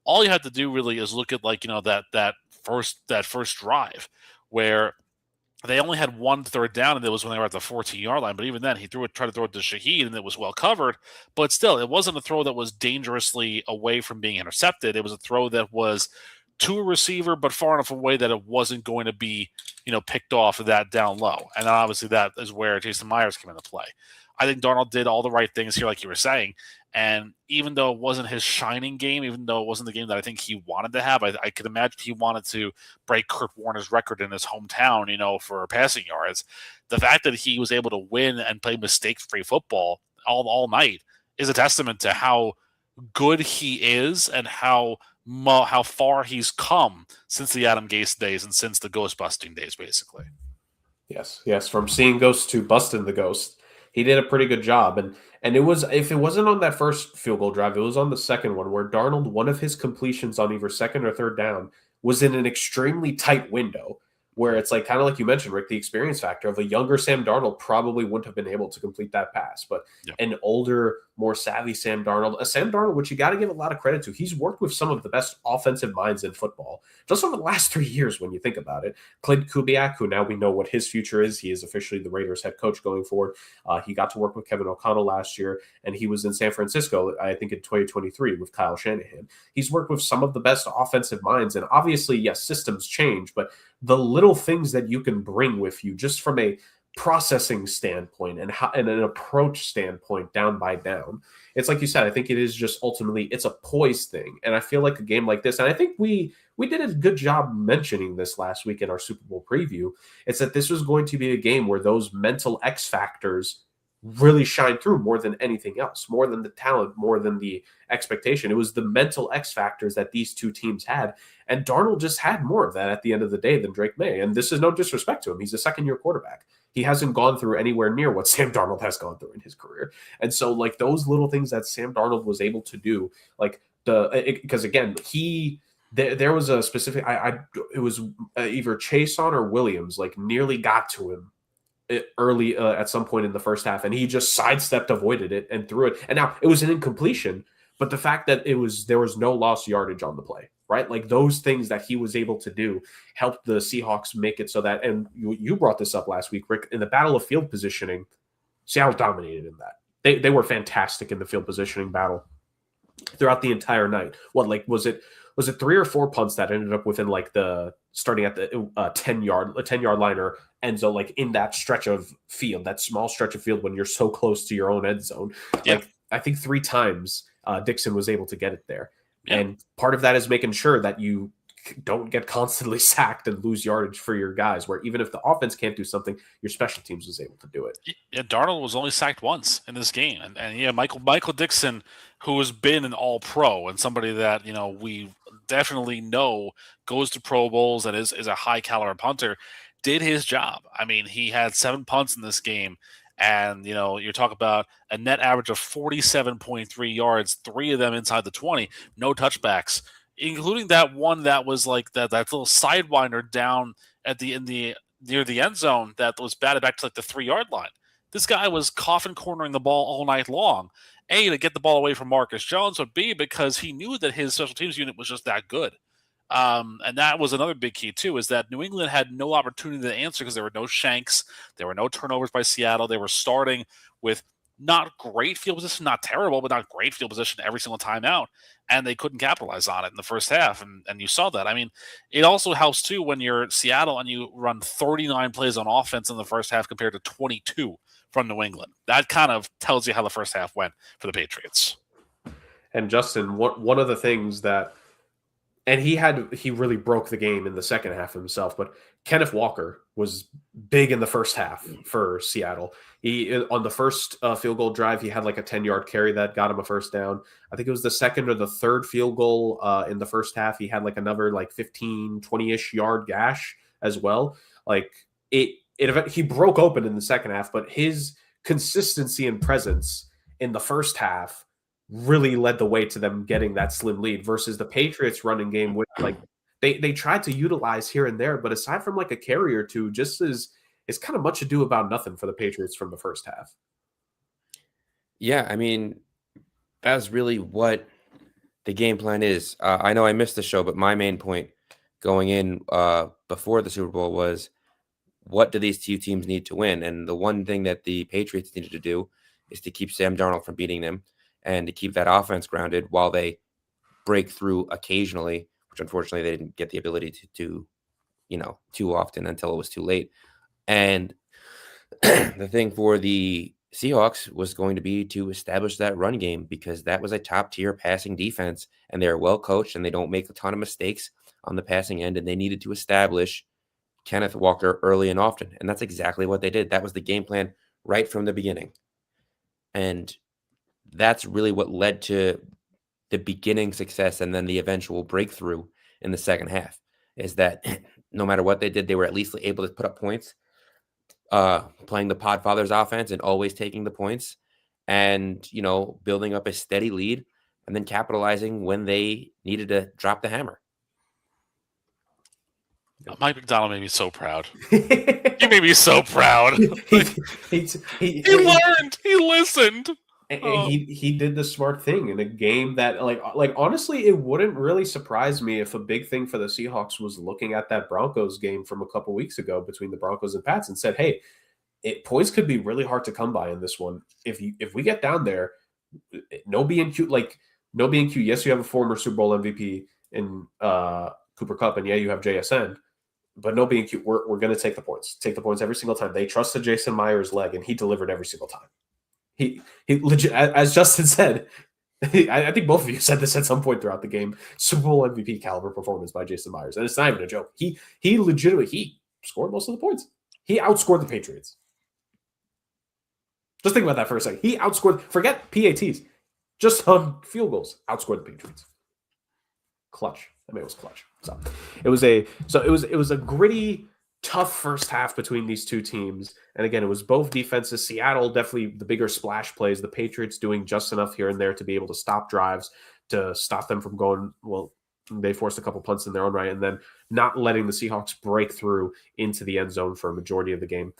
all you have to do really is look at that first drive where they only had 1 third down, and it was when they were at the 14-yard line. But even then, he tried to throw it to Shaheed, and it was well covered. But still, it wasn't a throw that was dangerously away from being intercepted. It was a throw that was to a receiver, but far enough away that it wasn't going to be, picked off of that down low. And obviously that is where Jason Myers came into play. I think Darnold did all the right things here, like you were saying. And even though it wasn't his shining game, even though it wasn't the game that I think he wanted to have, I could imagine he wanted to break Kurt Warner's record in his hometown, for passing yards. The fact that he was able to win and play mistake-free football all night is a testament to how good he is and how far he's come since the Adam Gase days and since the ghost busting days, basically. Yes. From seeing ghosts to busting the ghost, he did a pretty good job. And it was, if it wasn't on that first field goal drive, it was on the second one where Darnold, one of his completions on either second or third down was in an extremely tight window, where it's like, kind of like you mentioned, Rick, the experience factor of a younger Sam Darnold probably wouldn't have been able to complete that pass. But an older, more savvy Sam Darnold, which you got to give a lot of credit to. He's worked with some of the best offensive minds in football just over the last 3 years when you think about it. Clint Kubiak, who now we know what his future is. He is officially the Raiders head coach going forward. He got to work with Kevin O'Connell last year, and he was in San Francisco, I think, in 2023 with Kyle Shanahan. He's worked with some of the best offensive minds, and obviously, yes, systems change, but the little things that you can bring with you just from a processing standpoint and an approach standpoint down by down. It's like you said, I think it is just ultimately, it's a poise thing. And I feel like a game like this, and I think we did a good job mentioning this last week in our Super Bowl preview. It's that this was going to be a game where those mental X factors really shine through more than anything else, more than the talent, more than the expectation. It was the mental X factors that these two teams had. And Darnold just had more of that at the end of the day than Drake May. And this is no disrespect to him. He's a second-year quarterback. He hasn't gone through anywhere near what Sam Darnold has gone through in his career. And so, like, those little things that Sam Darnold was able to do, like because again, there was a specific, it was either Chason or Williams, like, nearly got to him early at some point in the first half, and he just sidestepped, avoided it, and threw it. And now it was an incompletion, but the fact that there was no lost yardage on the play, right? Like, those things that he was able to do helped the Seahawks make it so that, and you brought this up last week, Rick, in the battle of field positioning, Seattle dominated in that. They were fantastic in the field positioning battle throughout the entire night. Was it 3 or 4 punts that ended up within like the starting at the 10-yard line or end zone, like in that stretch of field, that small stretch of field when you're so close to your own end zone. Yeah. Like, I think 3 times Dixon was able to get it there. Yeah. And part of that is making sure that you don't get constantly sacked and lose yardage for your guys, where even if the offense can't do something, your special teams was able to do it. Yeah, Darnold was only sacked once in this game, and yeah, Michael Dixon, who has been an All-Pro and somebody that we definitely know goes to Pro Bowls and is a high caliber punter, did his job. I mean, he had 7 punts in this game, and you're talking about a net average of 47.3 yards, 3 of them inside the 20, no touchbacks, including that one that was like that little sidewinder down at the near the end zone that was batted back to like the 3-yard line. This guy was coffin cornering the ball all night long. A, to get the ball away from Marcus Jones, but B, because he knew that his special teams unit was just that good. And that was another big key, too, is that New England had no opportunity to answer because there were no shanks. There were no turnovers by Seattle. They were starting with not great field position, not terrible, but not great field position every single time out. And they couldn't capitalize on it in the first half. And you saw that. I mean, it also helps, too, when you're Seattle and you run 39 plays on offense in the first half compared to 22 from New England. That kind of tells you how the first half went for the Patriots. And Justin, one of the things that, and he really broke the game in the second half himself, but Kenneth Walker was big in the first half for Seattle. He, on the first field goal drive, he had like a 10-yard carry that got him a first down. I think it was the second or the third field goal in the first half. He had like another like 15, 20-ish yard gash as well. Like he broke open in the second half, but his consistency and presence in the first half really led the way to them getting that slim lead versus the Patriots running game, which like they tried to utilize here and there, but aside from like a carry or two, just is kind of much ado about nothing for the Patriots from the first half. Yeah, I mean, that's really what the game plan is. I know I missed the show, but my main point going in before the Super Bowl was, what do these two teams need to win? And the one thing that the Patriots needed to do is to keep Sam Darnold from beating them and to keep that offense grounded while they break through occasionally, which unfortunately they didn't get the ability to do, too often until it was too late. And the thing for the Seahawks was going to be to establish that run game, because that was a top-tier passing defense, and they're well coached and they don't make a ton of mistakes on the passing end, and they needed to establish Kenneth Walker early and often. And that's exactly what they did. That was the game plan right from the beginning. And that's really what led to the beginning success and then the eventual breakthrough in the second half, is that no matter what they did, they were at least able to put up points, playing the Podfathers offense and always taking the points and, building up a steady lead and then capitalizing when they needed to drop the hammer. Mike McDonald made me so proud. He made me so proud. He learned. He listened. And he did the smart thing in a game that, like honestly, it wouldn't really surprise me if a big thing for the Seahawks was looking at that Broncos game from a couple weeks ago between the Broncos and Pats and said, hey, points could be really hard to come by in this one. If we get down there, no B&Q, yes, you have a former Super Bowl MVP in Cooper Kupp, and yeah, you have JSN, but no B&Q, we're going to take the points. Take the points every single time. They trusted Jason Myers' leg, and he delivered every single time. He legit, as Justin said, I think both of you said this at some point throughout the game, Super Bowl MVP caliber performance by Jason Myers. And it's not even a joke. He legitimately scored most of the points. He outscored the Patriots. Just think about that for a second. He outscored, forget PATs, just on field goals, outscored the Patriots. Clutch. I mean, it was clutch. So it was a gritty, tough first half between these two teams. And again, it was both defenses. Seattle, definitely the bigger splash plays. The Patriots doing just enough here and there to be able to stop drives, to stop them from going, well, they forced a couple punts in their own right, and then not letting the Seahawks break through into the end zone for a majority of the game.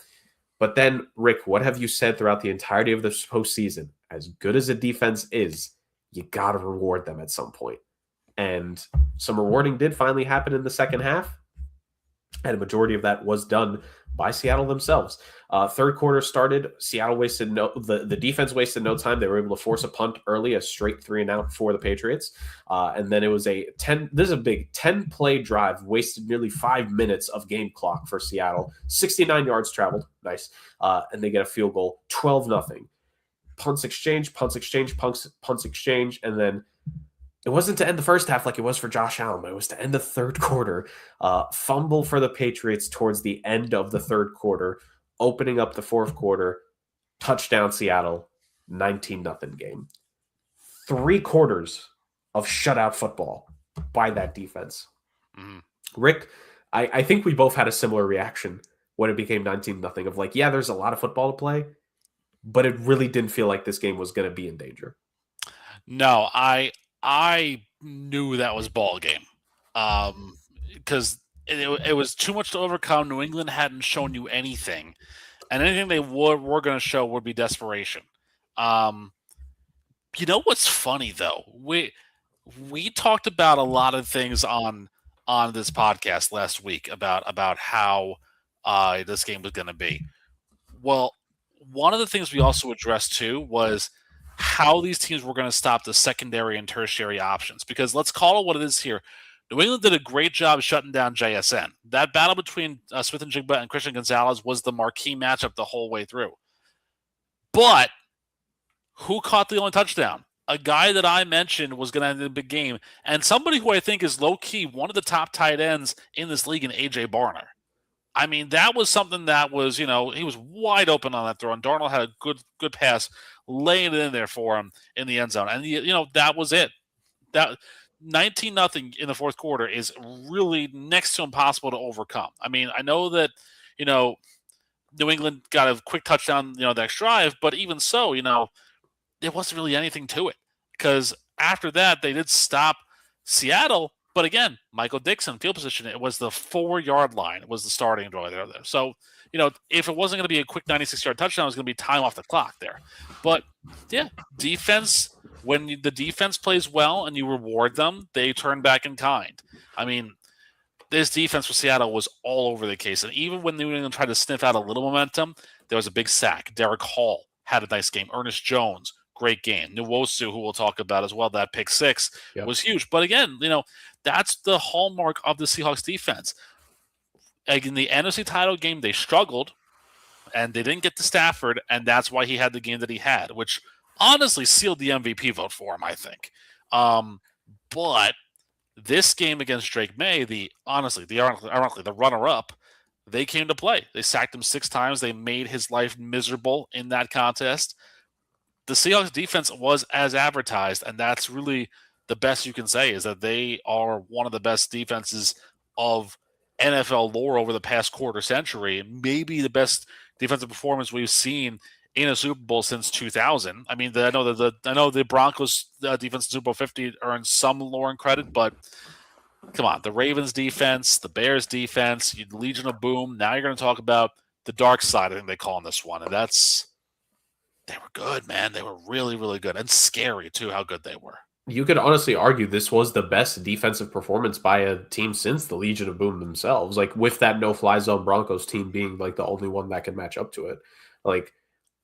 But then, Rick, what have you said throughout the entirety of this postseason? As good as a defense is, you got to reward them at some point. And some rewarding did finally happen in the second half. And a majority of that was done by Seattle themselves. Third quarter started. Seattle the defense wasted no time. They were able to force a punt early, a straight 3-and-out for the Patriots. And then it was this is a big 10-play drive, wasted nearly 5 minutes of game clock for Seattle. 69 yards traveled. Nice. And they get a field goal, 12-0. Punts exchange, and then it wasn't to end the first half like it was for Josh Allen, but it was to end the third quarter. Fumble for the Patriots towards the end of the third quarter, opening up the fourth quarter, touchdown Seattle, 19-0 game. 3 quarters of shutout football by that defense. Mm-hmm. Rick, I think we both had a similar reaction when it became 19-0 of like, yeah, there's a lot of football to play, but it really didn't feel like this game was going to be in danger. No, I knew that was ball game, because it was too much to overcome. New England hadn't shown you anything, and anything they were going to show would be desperation. You know what's funny though? We talked about a lot of things on this podcast last week about how this game was going to be. Well, one of the things we also addressed too was how these teams were going to stop the secondary and tertiary options. Because let's call it what it is here. New England did a great job shutting down JSN. That battle between Smith and Jigba and Christian Gonzalez was the marquee matchup the whole way through. But who caught the only touchdown? A guy that I mentioned was going to end in a big game, and somebody who I think is low-key one of the top tight ends in this league in A.J. Barner. I mean, that was something that was, he was wide open on that throw, and Darnold had a good pass laying it in there for him in the end zone. And, that was it. That 19-0 in the fourth quarter is really next to impossible to overcome. I mean, I know that, New England got a quick touchdown, the next drive, but even so, there wasn't really anything to it, because after that, they did stop Seattle. But again, Michael Dixon, field position, it was the 4-yard line. It was the starting draw there. So, if it wasn't going to be a quick 96-yard touchdown, it was going to be time off the clock there. But, yeah, defense, when the defense plays well and you reward them, they turn back in kind. I mean, this defense for Seattle was all over the case. And even when New England tried to sniff out a little momentum, there was a big sack. Derek Hall had a nice game. Ernest Jones, great game. Nwosu, who we'll talk about as well, that pick six was huge. But again, that's the hallmark of the Seahawks defense. Like in the NFC title game, they struggled, and they didn't get to Stafford, and that's why he had the game that he had, which honestly sealed the MVP vote for him, I think. But this game against Drake May, ironically, the runner-up, they came to play. They sacked him 6 times. They made his life miserable in that contest. The Seahawks defense was as advertised, and that's really the best you can say, is that they are one of the best defenses of NFL lore over the past quarter century, and maybe the best defensive performance we've seen in a Super Bowl since 2000. I mean, I know the Broncos defense in Super Bowl 50 earned some lore and credit, but come on, the Ravens defense, the Bears defense, the Legion of Boom. Now you're going to talk about the dark side, I think they call in this one, and they were good, man. They were really, really good, and scary too, how good they were. You could honestly argue this was the best defensive performance by a team since the Legion of Boom themselves. Like, with that no-fly zone Broncos team being like the only one that can match up to it. Like,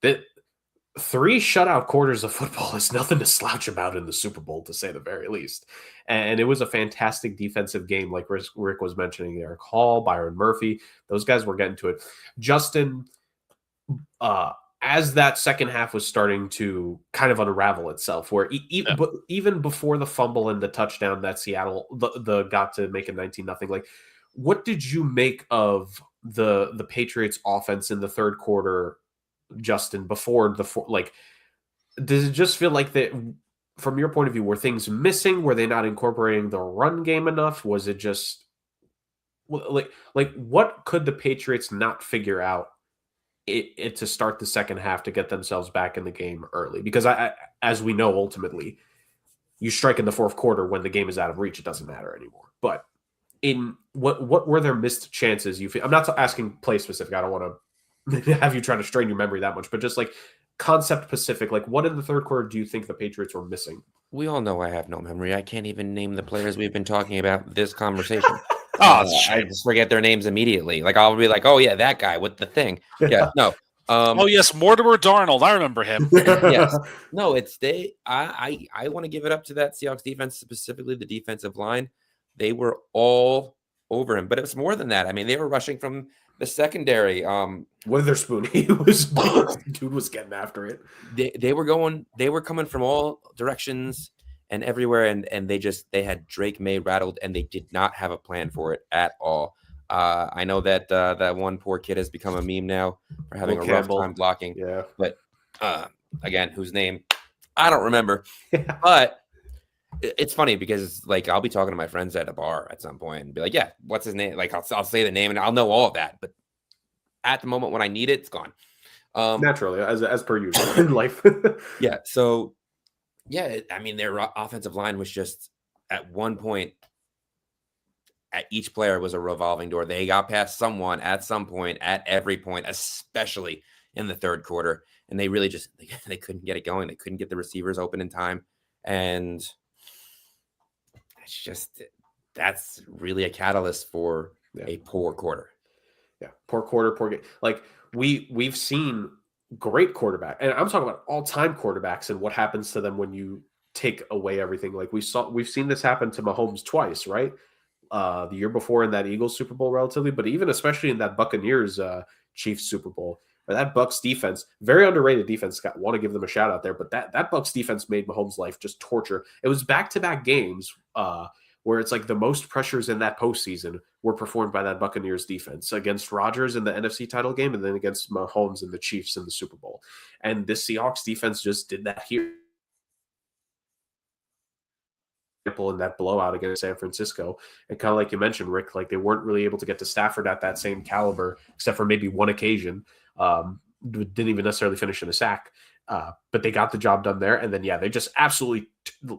3 shutout quarters of football is nothing to slouch about in the Super Bowl, to say the very least. And it was a fantastic defensive game, like Rick was mentioning. Eric Hall, Byron Murphy, those guys were getting to it. Justin, as that second half was starting to kind of unravel itself, where even before the fumble and the touchdown that Seattle the got to make it 19-0, like, what did you make of the Patriots offense in the third quarter, Justin, before does it just feel like that, from your point of view, were things missing? Were they not incorporating the run game enough? Was it just like what could the Patriots not figure out it to start the second half to get themselves back in the game early? Because as we know, ultimately, you strike in the fourth quarter when the game is out of reach, it doesn't matter anymore. But in what were their missed chances? You feel? I'm not asking play specific. I don't want to have you try to strain your memory that much, but just like concept specific, like what in the third quarter do you think the Patriots were missing? We all know I have no memory. I can't even name the players we've been talking about this conversation. I just forget their names immediately. Like, I'll be like, oh yeah, that guy with the thing. Yeah, no. Oh yes, Mortimer Darnold. I remember him. Yes. No, I want to give it up to that Seahawks defense, specifically the defensive line. They were all over him, but it was more than that. I mean, they were rushing from the secondary. Witherspoon, dude was getting after it. They were coming from all directions, and everywhere, and they had Drake May rattled, and they did not have a plan for it at all. I know that that one poor kid has become a meme now for having Will a rough Campbell. time blocking. Yeah. But again, whose name I don't remember. But it's funny because like I'll be talking to my friends at a bar at some point and be like, "Yeah, what's his name?" Like I'll say the name and I'll know all of that, but at the moment when I need it, it's gone. Naturally, as per usual in life. Yeah. So yeah, I mean their offensive line was just at one point. At each player was a revolving door. They got past someone at some point, at every point, especially in the third quarter, and they really just they couldn't get it going. They couldn't get the receivers open in time, and it's just that's really a catalyst for a poor quarter. Yeah, poor quarter, poor game. Like we've seen great quarterback, and I'm talking about all-time quarterbacks and what happens to them when you take away everything. Like we've seen this happen to Mahomes twice, right? The year before in that Eagles Super Bowl relatively, but even especially in that Buccaneers Chiefs Super Bowl, or that Bucs defense, very underrated defense. Want to give them a shout out there, but that Bucs defense made Mahomes' life just torture. It was back-to-back games where it's like the most pressures in that postseason were performed by that Buccaneers defense against Rodgers in the NFC title game, and then against Mahomes and the Chiefs in the Super Bowl. And this Seahawks defense just did that here. In that blowout against San Francisco, and kind of like you mentioned, Rick, like they weren't really able to get to Stafford at that same caliber, except for maybe one occasion. Didn't even necessarily finish in a sack, but they got the job done there. And then they just absolutely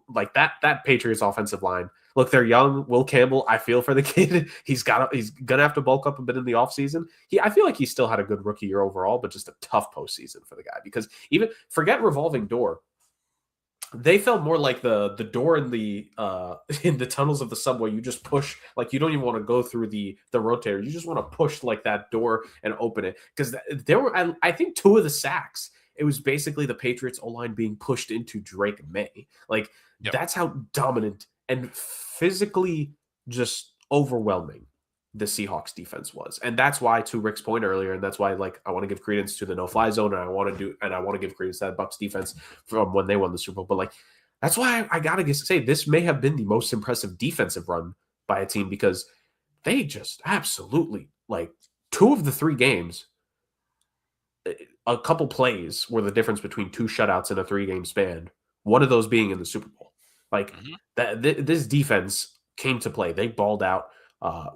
like that Patriots offensive line. Look, they're young. Will Campbell, I feel for the kid. He's gonna have to bulk up a bit in the offseason. I feel like he still had a good rookie year overall, but just a tough postseason for the guy, because even forget revolving door. They felt more like the door in the tunnels of the subway. You just push, like you don't even want to go through the rotator. You just want to push like that door and open it. Because there were, I think, 2 of the sacks. It was basically the Patriots O-line being pushed into Drake May. Like that's how dominant and physically just overwhelming the Seahawks defense was. And that's why, to Rick's point earlier, and that's why like I want to give credence to the no-fly zone, and I want to give credence to that Bucs defense from when they won the Super Bowl. But like that's why I gotta say this may have been the most impressive defensive run by a team, because they just absolutely, like, 2 of the 3 games, a couple plays were the difference between 2 shutouts in a 3-game span. One of those being in the Super Bowl. Like this defense came to play. They balled out.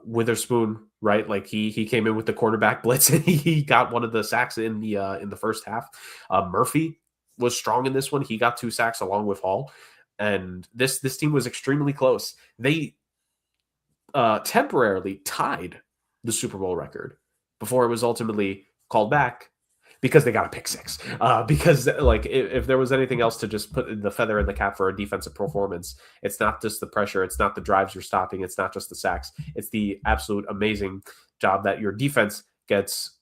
Witherspoon, right? Like he came in with the quarterback blitz and he got one of the sacks in the first half. Murphy was strong in this one. He got 2 sacks along with Hall. And this team was extremely close. They temporarily tied the Super Bowl record before it was ultimately called back, because they got a pick 6. Because like if there was anything else to just put the feather in the cap for a defensive performance, it's not just the pressure, it's not the drives you're stopping, it's not just the sacks, it's the absolute amazing job that your defense gets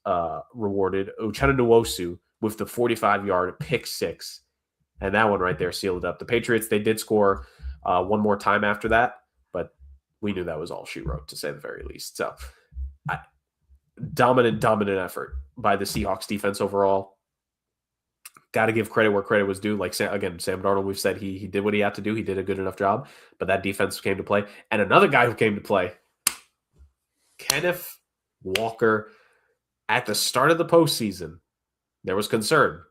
rewarded. Uchenna Nwosu with the 45-yard pick 6, and that one right there sealed it up. The Patriots, they did score one more time after that, but we knew that was all she wrote, to say the very least. So dominant effort by the Seahawks defense overall. Got to give credit where credit was due. Like, again, Sam Darnold, we've said he did what he had to do. He did a good enough job, but that defense came to play. And another guy who came to play, Kenneth Walker. At the start of the postseason, there was concern.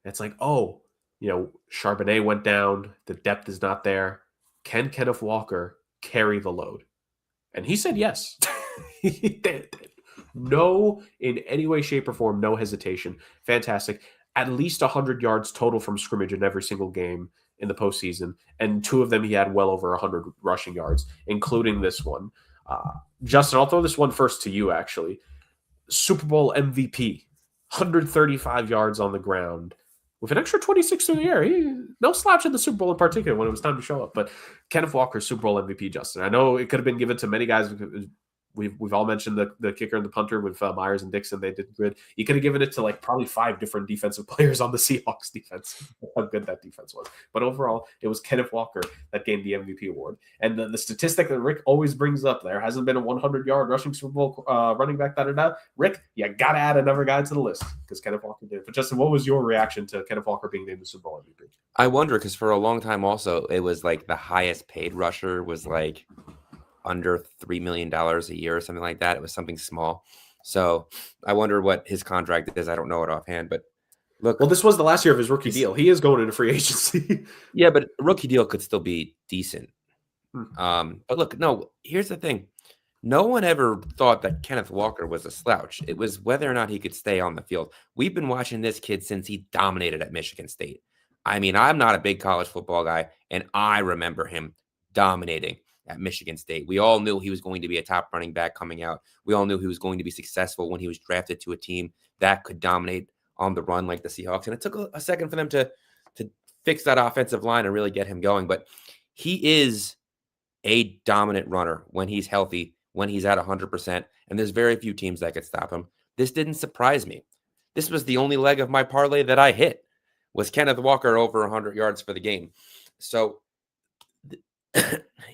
It's like, Charbonnet went down. The depth is not there. Can Kenneth Walker carry the load? And he said yes. He did. No, in any way, shape, or form, no hesitation. Fantastic. At least 100 yards total from scrimmage in every single game in the postseason. And 2 of them, he had well over 100 rushing yards, including this one. Justin, I'll throw this one first to you, actually. Super Bowl MVP, 135 yards on the ground with an extra 26 through the air. No slouch in the Super Bowl in particular when it was time to show up. But Kenneth Walker, Super Bowl MVP, Justin. I know it could have been given to many guys we've all mentioned the kicker and the punter with Myers and Dixon. They did good. You could have given it to like probably 5 different defensive players on the Seahawks defense. How good that defense was. But overall, it was Kenneth Walker that gained the MVP award. And the statistic that Rick always brings up, there hasn't been a 100-yard rushing Super Bowl running back that. Rick, you got to add another guy to the list because Kenneth Walker did. But Justin, what was your reaction to Kenneth Walker being named the Super Bowl MVP? I wonder because for a long time also, it was like the highest paid rusher was like under $3 million a year or something like that. It was something small. So I wonder what his contract is. I don't know it offhand, but look. Well, this was the last year of his rookie deal. He is going into free agency. Yeah, but a rookie deal could still be decent. But look, no, here's the thing. No one ever thought that Kenneth Walker was a slouch. It was whether or not he could stay on the field. We've been watching this kid since he dominated at Michigan State. I mean, I'm not a big college football guy, and I remember him dominating at Michigan State. We all knew he was going to be a top running back coming out. We all knew he was going to be successful when he was drafted to a team that could dominate on the run like the Seahawks. And it took a second for them to fix that offensive line and really get him going. But he is a dominant runner when he's healthy, when he's at 100%. And there's very few teams that could stop him. This didn't surprise me. This was the only leg of my parlay that I hit, was Kenneth Walker over 100 yards for the game. So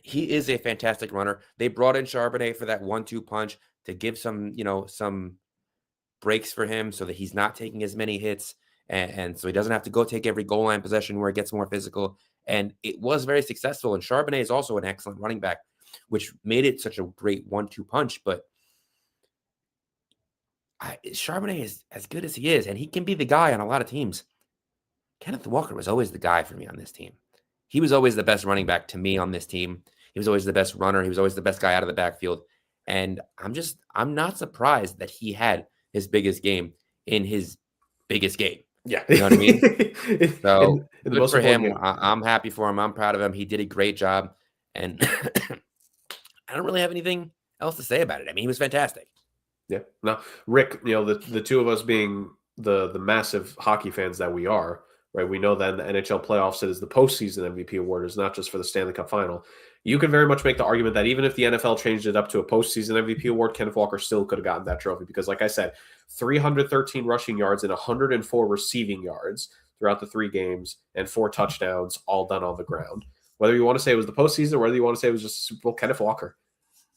he is a fantastic runner. They brought in Charbonnet for that 1-2 punch to give some breaks for him so that he's not taking as many hits. And so he doesn't have to go take every goal line possession where it gets more physical. And it was very successful. And Charbonnet is also an excellent running back, which made it such a great 1-2 punch. But Charbonnet is as good as he is, and he can be the guy on a lot of teams. Kenneth Walker was always the guy for me on this team. He was always the best running back to me on this team. He was always the best runner. He was always the best guy out of the backfield. And I'm not surprised that he had his biggest game in his biggest game. Yeah. You know what I mean? So in good for him. I'm happy for him. I'm proud of him. He did a great job. And I don't really have anything else to say about it. I mean, he was fantastic. Yeah. Now, Rick, the two of us being the massive hockey fans that we are, right? We know that in the NHL playoffs, it is the postseason MVP award. It's not just for the Stanley Cup final. You could very much make the argument that even if the NFL changed it up to a postseason MVP award, Kenneth Walker still could have gotten that trophy because, like I said, 313 rushing yards and 104 receiving yards throughout the 3 games and 4 touchdowns, all done on the ground. Whether you want to say it was the postseason or whether you want to say it was just Super Bowl, Kenneth Walker,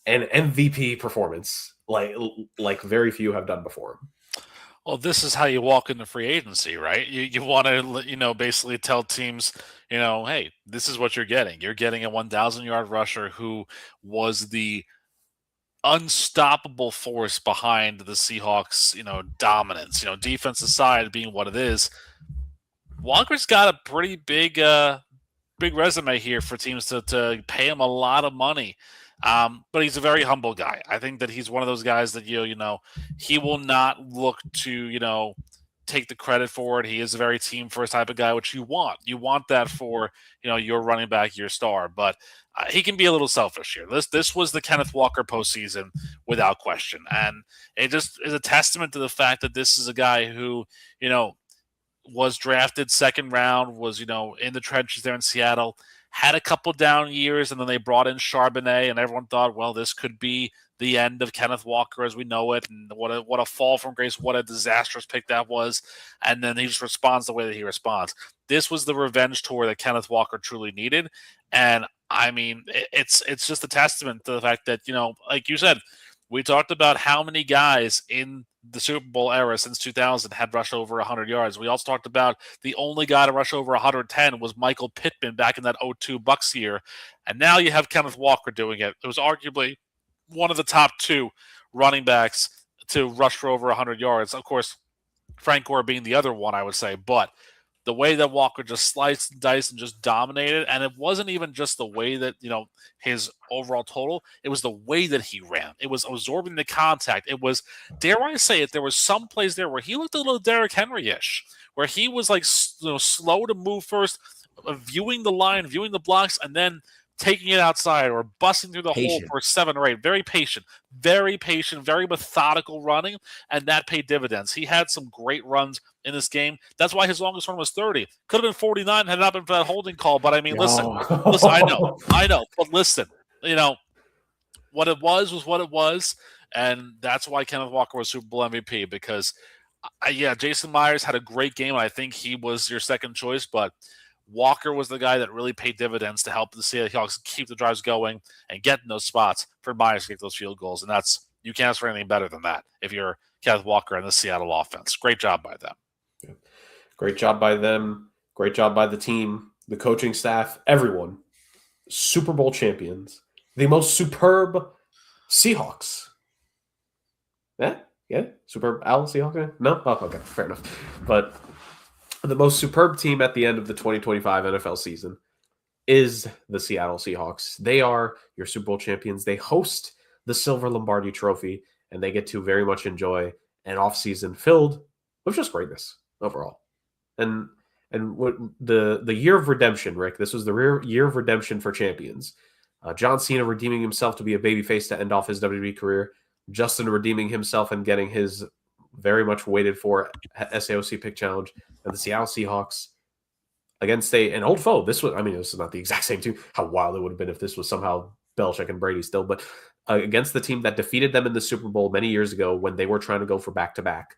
an MVP performance like very few have done before him. Well, this is how you walk into free agency, right? You want to, basically tell teams, hey, this is what you're getting. You're getting a 1,000-yard rusher who was the unstoppable force behind the Seahawks, dominance. Defense aside being what it is, Walker's got a pretty big resume here for teams to pay him a lot of money. But he's a very humble guy. I think that he's one of those guys that, he will not look to, take the credit for it. He is a very team first type of guy, which you want. You want that for, your running back, your star. But he can be a little selfish here. This was the Kenneth Walker postseason without question. And it just is a testament to the fact that this is a guy who, was drafted second round, was, in the trenches there in Seattle, had a couple down years, and then they brought in Charbonnet, and everyone thought, well, this could be the end of Kenneth Walker as we know it, and what a fall from grace, what a disastrous pick that was, and then he just responds the way that he responds. This was the revenge tour that Kenneth Walker truly needed, and I mean, it's just a testament to the fact that, like you said, we talked about how many guys in the Super Bowl era since 2000 had rushed over 100 yards. We also talked about the only guy to rush over 110 was Michael Pittman back in that 02 Bucks year. And now you have Kenneth Walker doing it. It was arguably one of the top 2 running backs to rush for over 100 yards. Of course, Frank Gore being the other one, I would say. But the way that Walker just sliced and diced and just dominated, and it wasn't even just the way that, his overall total, it was the way that he ran. It was absorbing the contact. It was, dare I say it, there was some plays there where he looked a little Derrick Henry-ish, where he was like, slow to move first, viewing the line, viewing the blocks, and then taking it outside or busting through the hole for 7 or 8. Very patient, very methodical running, and that paid dividends. He had some great runs in this game. That's why his longest run was 30. Could have been 49 had it not been for that holding call. But I mean, listen, I know. But listen, what it was what it was, and that's why Kenneth Walker was Super Bowl MVP because, Jason Myers had a great game. I think he was your second choice, but Walker was the guy that really paid dividends to help the Seahawks keep the drives going and get in those spots for Myers to get those field goals, and you can't ask for anything better than that if you're Kenneth Walker and the Seattle offense. Great job by them. Yeah. Great job by them. Great job by the team, the coaching staff, everyone. Super Bowl champions. The most superb Seahawks. Yeah? Superb Al Seahawks? No? Oh, okay. Fair enough. But the most superb team at the end of the 2025 NFL season is the Seattle Seahawks. They are your Super Bowl champions. They host the Silver Lombardi Trophy, and they get to very much enjoy an offseason filled with just greatness overall. And what the year of redemption, Rick, this was the year of redemption for champions. John Cena redeeming himself to be a babyface to end off his WWE career. Justin redeeming himself and getting his very much waited for SAOC pick challenge. And the Seattle Seahawks against an old foe. This is not the exact same team. How wild it would have been if this was somehow Belichick and Brady still, but against the team that defeated them in the Super Bowl many years ago when they were trying to go for back-to-back.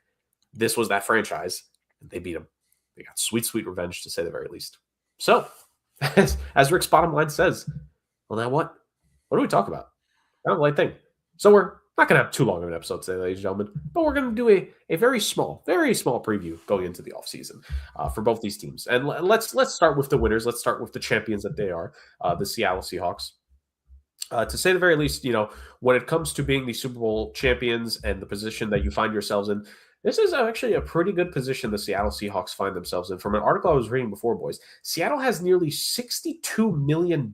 This was that franchise, and they beat them. They got sweet, sweet revenge, to say the very least. So, as Rick's bottom line says, well, now what? What do we talk about? Kind of a light thing. So we're not going to have too long of an episode today, ladies and gentlemen, but we're going to do a very small preview going into the offseason for both these teams. And let's start with the winners. Let's start with the champions that they are, the Seattle Seahawks. To say the very least, when it comes to being the Super Bowl champions and the position that you find yourselves in, this is actually a pretty good position the Seattle Seahawks find themselves in. From an article I was reading before, boys, Seattle has nearly $62 million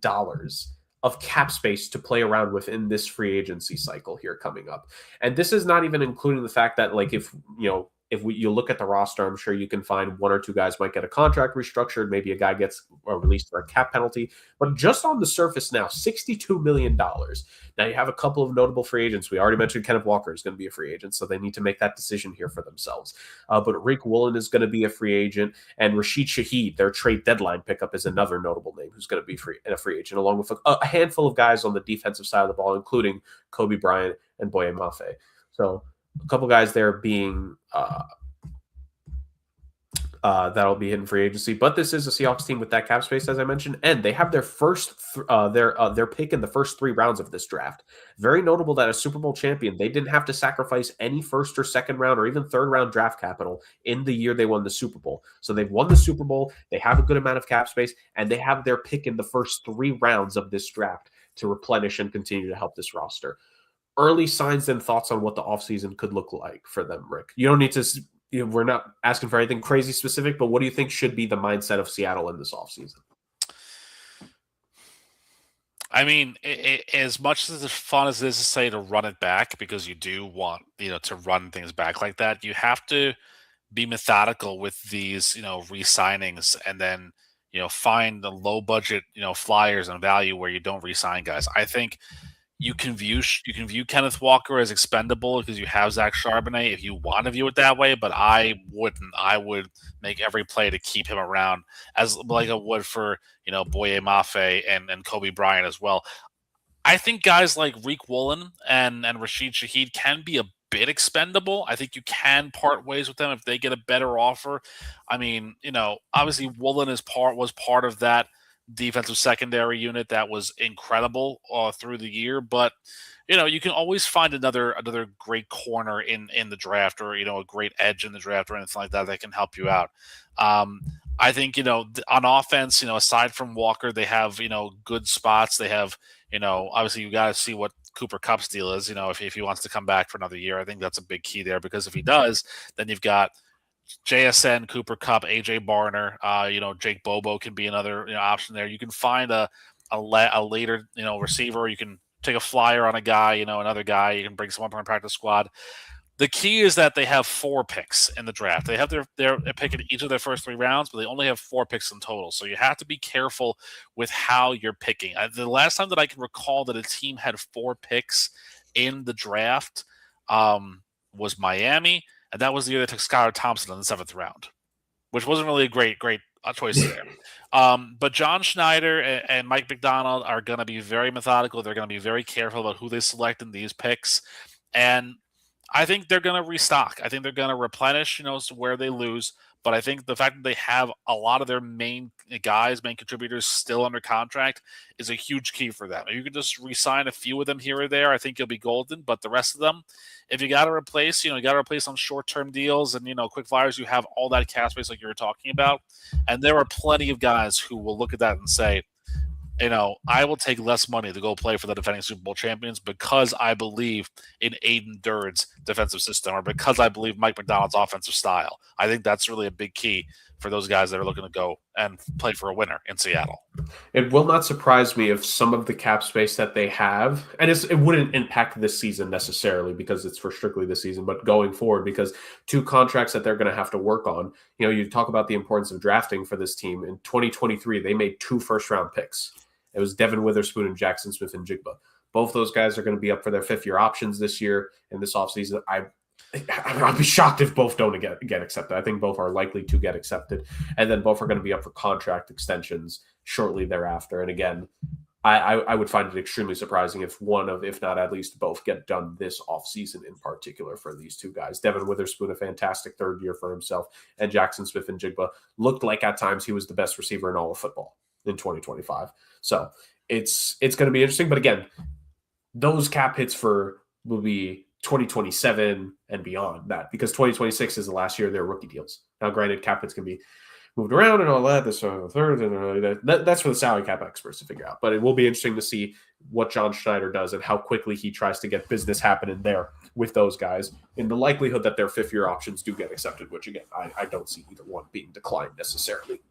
of cap space to play around with in this free agency cycle here coming up. And this is not even including the fact that, like, if you look at the roster, I'm sure you can find one or two guys might get a contract restructured. Maybe a guy gets released for a cap penalty. But just on the surface now, $62 million. Now you have a couple of notable free agents. We already mentioned Kenneth Walker is going to be a free agent, so they need to make that decision here for themselves. But Rick Woolen is going to be a free agent, and Rashid Shaheed, their trade deadline pickup, is another notable name who's going to be a free agent, along with a handful of guys on the defensive side of the ball, including Kobe Bryant and Boye Mafe. So a couple guys there being that'll be hitting free agency. But this is a Seahawks team with that cap space, as I mentioned, and they have their first their pick in the first 3 rounds of this draft. Very notable that a Super Bowl champion, they didn't have to sacrifice any first or second round or even third round draft capital in the year they won the Super Bowl. So they've won the Super Bowl, they have a good amount of cap space, and they have their pick in the first 3 rounds of this draft to replenish and continue to help this roster. Early signs and thoughts on what the offseason could look like for them, Rick. You don't need to, we're not asking for anything crazy specific, but what do you think should be the mindset of Seattle in this offseason? I mean, as much as fun as it is to say to run it back, because you do want, to run things back like that, you have to be methodical with these, re-signings and then, find the low budget, flyers and value where you don't re-sign guys. I think you can view Kenneth Walker as expendable because you have Zach Charbonnet if you want to view it that way, but I wouldn't. I would make every play to keep him around as like I would for, Boye Mafe and Kobe Bryant as well. I think guys like Rick Woolen and Rashid Shaheed can be a bit expendable. I think you can part ways with them if they get a better offer. I mean, obviously Woolen was part of that defensive secondary unit that was incredible through the year, but you can always find another great corner in the draft, or a great edge in the draft or anything like that can help you out. I think on offense, aside from Walker, they have good spots. They have obviously you got to see what Cooper Kupp's deal is. If he wants to come back for another year, I think that's a big key there, because if he does, then you've got JSN, Cooper Kupp, AJ Barner, Jake Bobo can be another option there. You can find a later receiver. You can take a flyer on a guy, another guy. You can bring someone from a practice squad. The key is that they have 4 picks in the draft. They have their pick in each of their first 3 rounds, but they only have 4 picks in total. So you have to be careful with how you're picking. The last time that I can recall that a team had 4 picks in the draft was Miami. And that was the year they took Skylar Thompson in the 7th round, which wasn't really a great choices there. But John Schneider and Mike McDonald are going to be very methodical. They're going to be very careful about who they select in these picks. And I think they're going to restock. I think they're going to replenish, where they lose. But I think the fact that they have a lot of their main contributors still under contract is a huge key for them. You can just re-sign a few of them here or there. I think you'll be golden. But the rest of them, if you got to replace, you got to replace on short-term deals and, quick flyers, you have all that cap space like you were talking about. And there are plenty of guys who will look at that and say, I will take less money to go play for the defending Super Bowl champions because I believe in Aiden Durd's defensive system or because I believe Mike McDonald's offensive style. I think that's really a big key for those guys that are looking to go and play for a winner in Seattle. It will not surprise me if some of the cap space that they have, and it wouldn't impact this season necessarily because it's for strictly this season, but going forward, because 2 contracts that they're going to have to work on. You talk about the importance of drafting for this team. In 2023, they made 2 first-round picks. It was Devin Witherspoon and Jackson Smith-Njigba. Both those guys are going to be up for their 5th-year options this year in this offseason. I'd be shocked if both don't get accepted. I think both are likely to get accepted. And then both are going to be up for contract extensions shortly thereafter. And again, I would find it extremely surprising if one of, if not at least both, get done this offseason in particular for these 2 guys. Devin Witherspoon, a fantastic 3rd year for himself, and Jackson Smith-Njigba looked like at times he was the best receiver in all of football in 2025. So it's going to be interesting. But again, those cap hits will be 2027 and beyond that, because 2026 is the last year of their rookie deals. Now, granted, cap hits can be moved around and all that. This third, and that's for the salary cap experts to figure out. But it will be interesting to see what John Schneider does and how quickly he tries to get business happening there with those guys, in the likelihood that their 5th-year options do get accepted, which again, I don't see either one being declined necessarily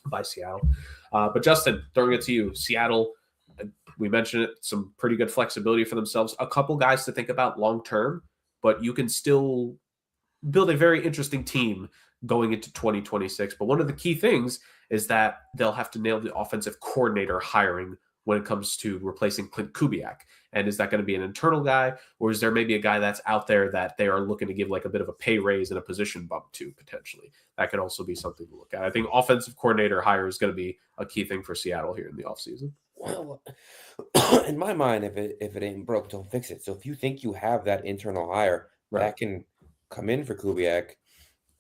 by Seattle. But Justin, throwing it to you, Seattle, we mentioned it, some pretty good flexibility for themselves. A couple guys to think about long-term, but you can still build a very interesting team going into 2026. But one of the key things is that they'll have to nail the offensive coordinator hiring when it comes to replacing Clint Kubiak. And is that going to be an internal guy, or is there maybe a guy that's out there that they are looking to give like a bit of a pay raise and a position bump to potentially? That could also be something to look at. I think offensive coordinator hire is going to be a key thing for Seattle here in the offseason. Well, in my mind, if it ain't broke, don't fix it. So if you think you have that internal hire that can come in for Kubiak,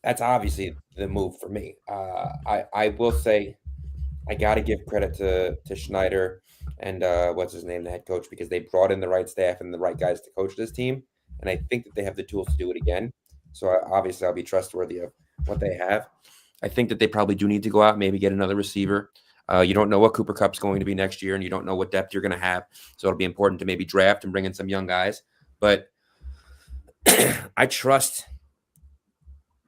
that's obviously the move for me. I will say I got to give credit to Schneider and what's his name, the head coach, because they brought in the right staff and the right guys to coach this team. And I think that they have the tools to do it again. So obviously I'll be trustworthy of what they have. I think that they probably do need to go out and maybe get another receiver. You don't know what Cooper Kupp's going to be next year, and you don't know what depth you're going to have. So it'll be important to maybe draft and bring in some young guys. But I trust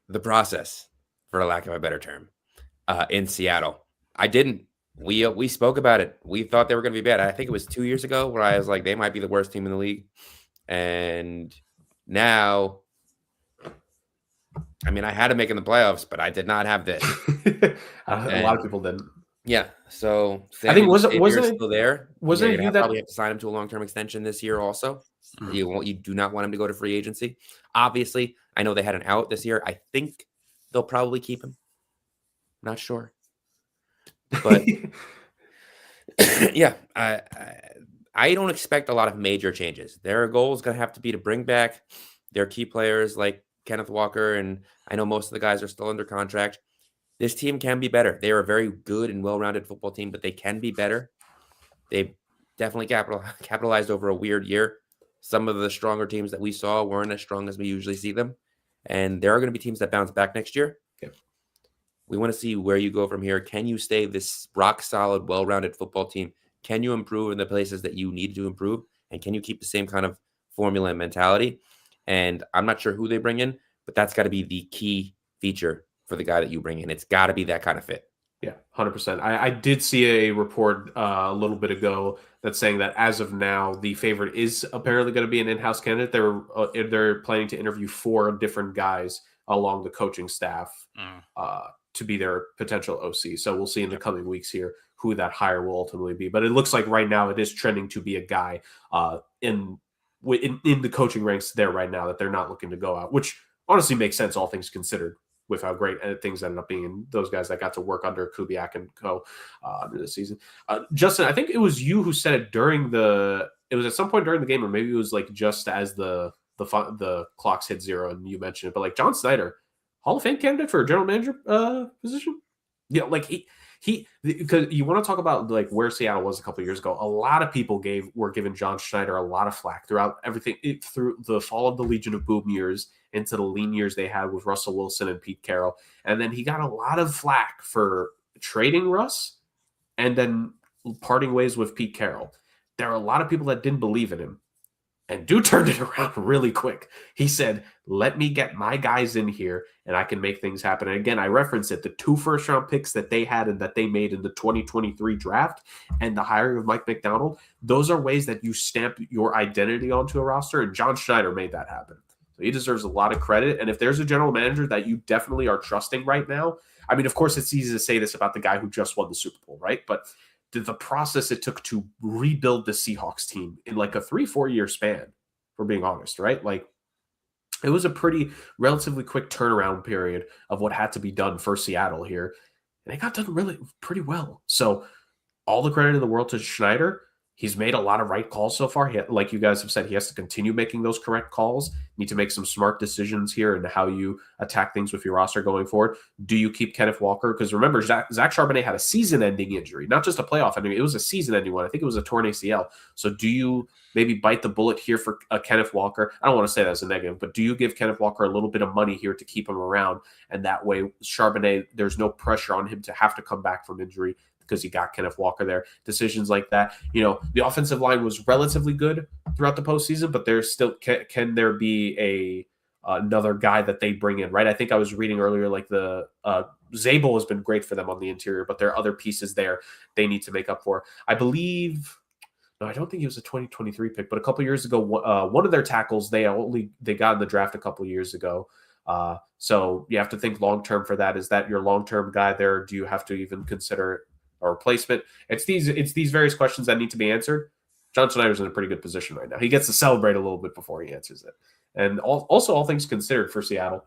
the process, for a lack of a better term, in Seattle. I didn't. We spoke about it. We thought they were going to be bad. I think it was 2 years ago where I was like, they might be the worst team in the league. And now, I mean, I had to make in the playoffs, but I did not have this. A lot of people didn't. Yeah. So I think wasn't still there? Wasn't it you that probably have to sign him to a long-term extension this year also? Mm-hmm. You do not want him to go to free agency. Obviously, I know they had an out this year. I think they'll probably keep him. Not sure. But yeah, I don't expect a lot of major changes. Their goal is going to have to be to bring back their key players like Kenneth Walker, and I know most of the guys are still under contract. This team can be better. They are a very good and well-rounded football team, but they can be better. They've definitely capitalized over a weird year. Some of the stronger teams that we saw weren't as strong as we usually see them, and there are going to be teams that bounce back next year. Okay. We want to see where you go from here. Can you stay this rock-solid, well-rounded football team? Can you improve in the places that you need to improve? And can you keep the same kind of formula and mentality? And I'm not sure who they bring in, but that's got to be the key feature for the guy that you bring in. It's got to be that kind of fit. Yeah, 100%. I did see a report a little bit ago that's saying that as of now, the favorite is apparently going to be an in-house candidate. They're planning to interview 4 different guys along the coaching staff to be their potential OC. So we'll see in the coming weeks here who that hire will ultimately be. But it looks like right now it is trending to be a guy in the coaching ranks there right now that they're not looking to go out, which honestly makes sense, all things considered. with how great things ended up being, and those guys that got to work under Kubiak and co under the season. Justin, I think it was you who said it it was at some point during the game, or maybe it was like just as the clocks hit zero and you mentioned it, but like John Snyder, Hall of Fame candidate for a general manager position. Yeah, like because you want to talk about like where Seattle was a couple of years ago. A lot of people were giving John Schneider a lot of flack throughout everything, through the fall of the Legion of Boom years into the lean years they had with Russell Wilson and Pete Carroll, and then he got a lot of flack for trading Russ and then parting ways with Pete Carroll. There are a lot of people that didn't believe in him. And dude turned it around really quick. He said, let me get my guys in here and I can make things happen. And again, I reference it, the 2 first-round picks that they had and that they made in the 2023 draft and the hiring of Mike McDonald, those are ways that you stamp your identity onto a roster, and John Schneider made that happen. So he deserves a lot of credit. And if there's a general manager that you definitely are trusting right now, I mean, of course, it's easy to say this about the guy who just won the Super Bowl, right? But the process it took to rebuild the Seahawks team in like a 3-4 year span, for being honest, right? Like it was a pretty relatively quick turnaround period of what had to be done for Seattle here. And it got done really pretty well. So all the credit in the world to Schneider. He's made a lot of right calls so far. Like you guys have said, he has to continue making those correct calls. Need to make some smart decisions here and how you attack things with your roster going forward. Do you keep Kenneth Walker? Because remember, Zach Charbonnet had a season-ending injury, not just a playoff ending. It was a season-ending one. I think it was a torn ACL. So do you maybe bite the bullet here for Kenneth Walker? I don't want to say that as a negative, but do you give Kenneth Walker a little bit of money here to keep him around? And that way, Charbonnet, there's no pressure on him to have to come back from injury, because you got Kenneth Walker there. Decisions like that. You know, the offensive line was relatively good throughout the postseason, but there's still, can there be another guy that they bring in, right? I think I was reading earlier, like the Zabel has been great for them on the interior, but there are other pieces there they need to make up for. I believe, no, I don't think he was a 2023 pick, but a couple years ago, one of their tackles, they got in the draft a couple years ago. So you have to think long-term for that. Is that your long-term guy there? Do you have to even consider a replacement? It's these various questions that need to be answered. John Schneider's in a pretty good position right now. He gets to celebrate a little bit before he answers it. And also, all things considered for Seattle,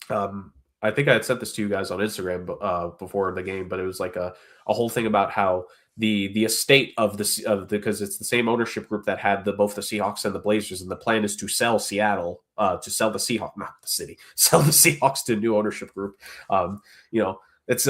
I think I had sent this to you guys on Instagram before the game, but it was like a whole thing about how the estate of because it's the same ownership group that had both the Seahawks and the Blazers, and the plan is to sell Seattle, to sell the Seahawks, not the city, sell the Seahawks to a new ownership group. It's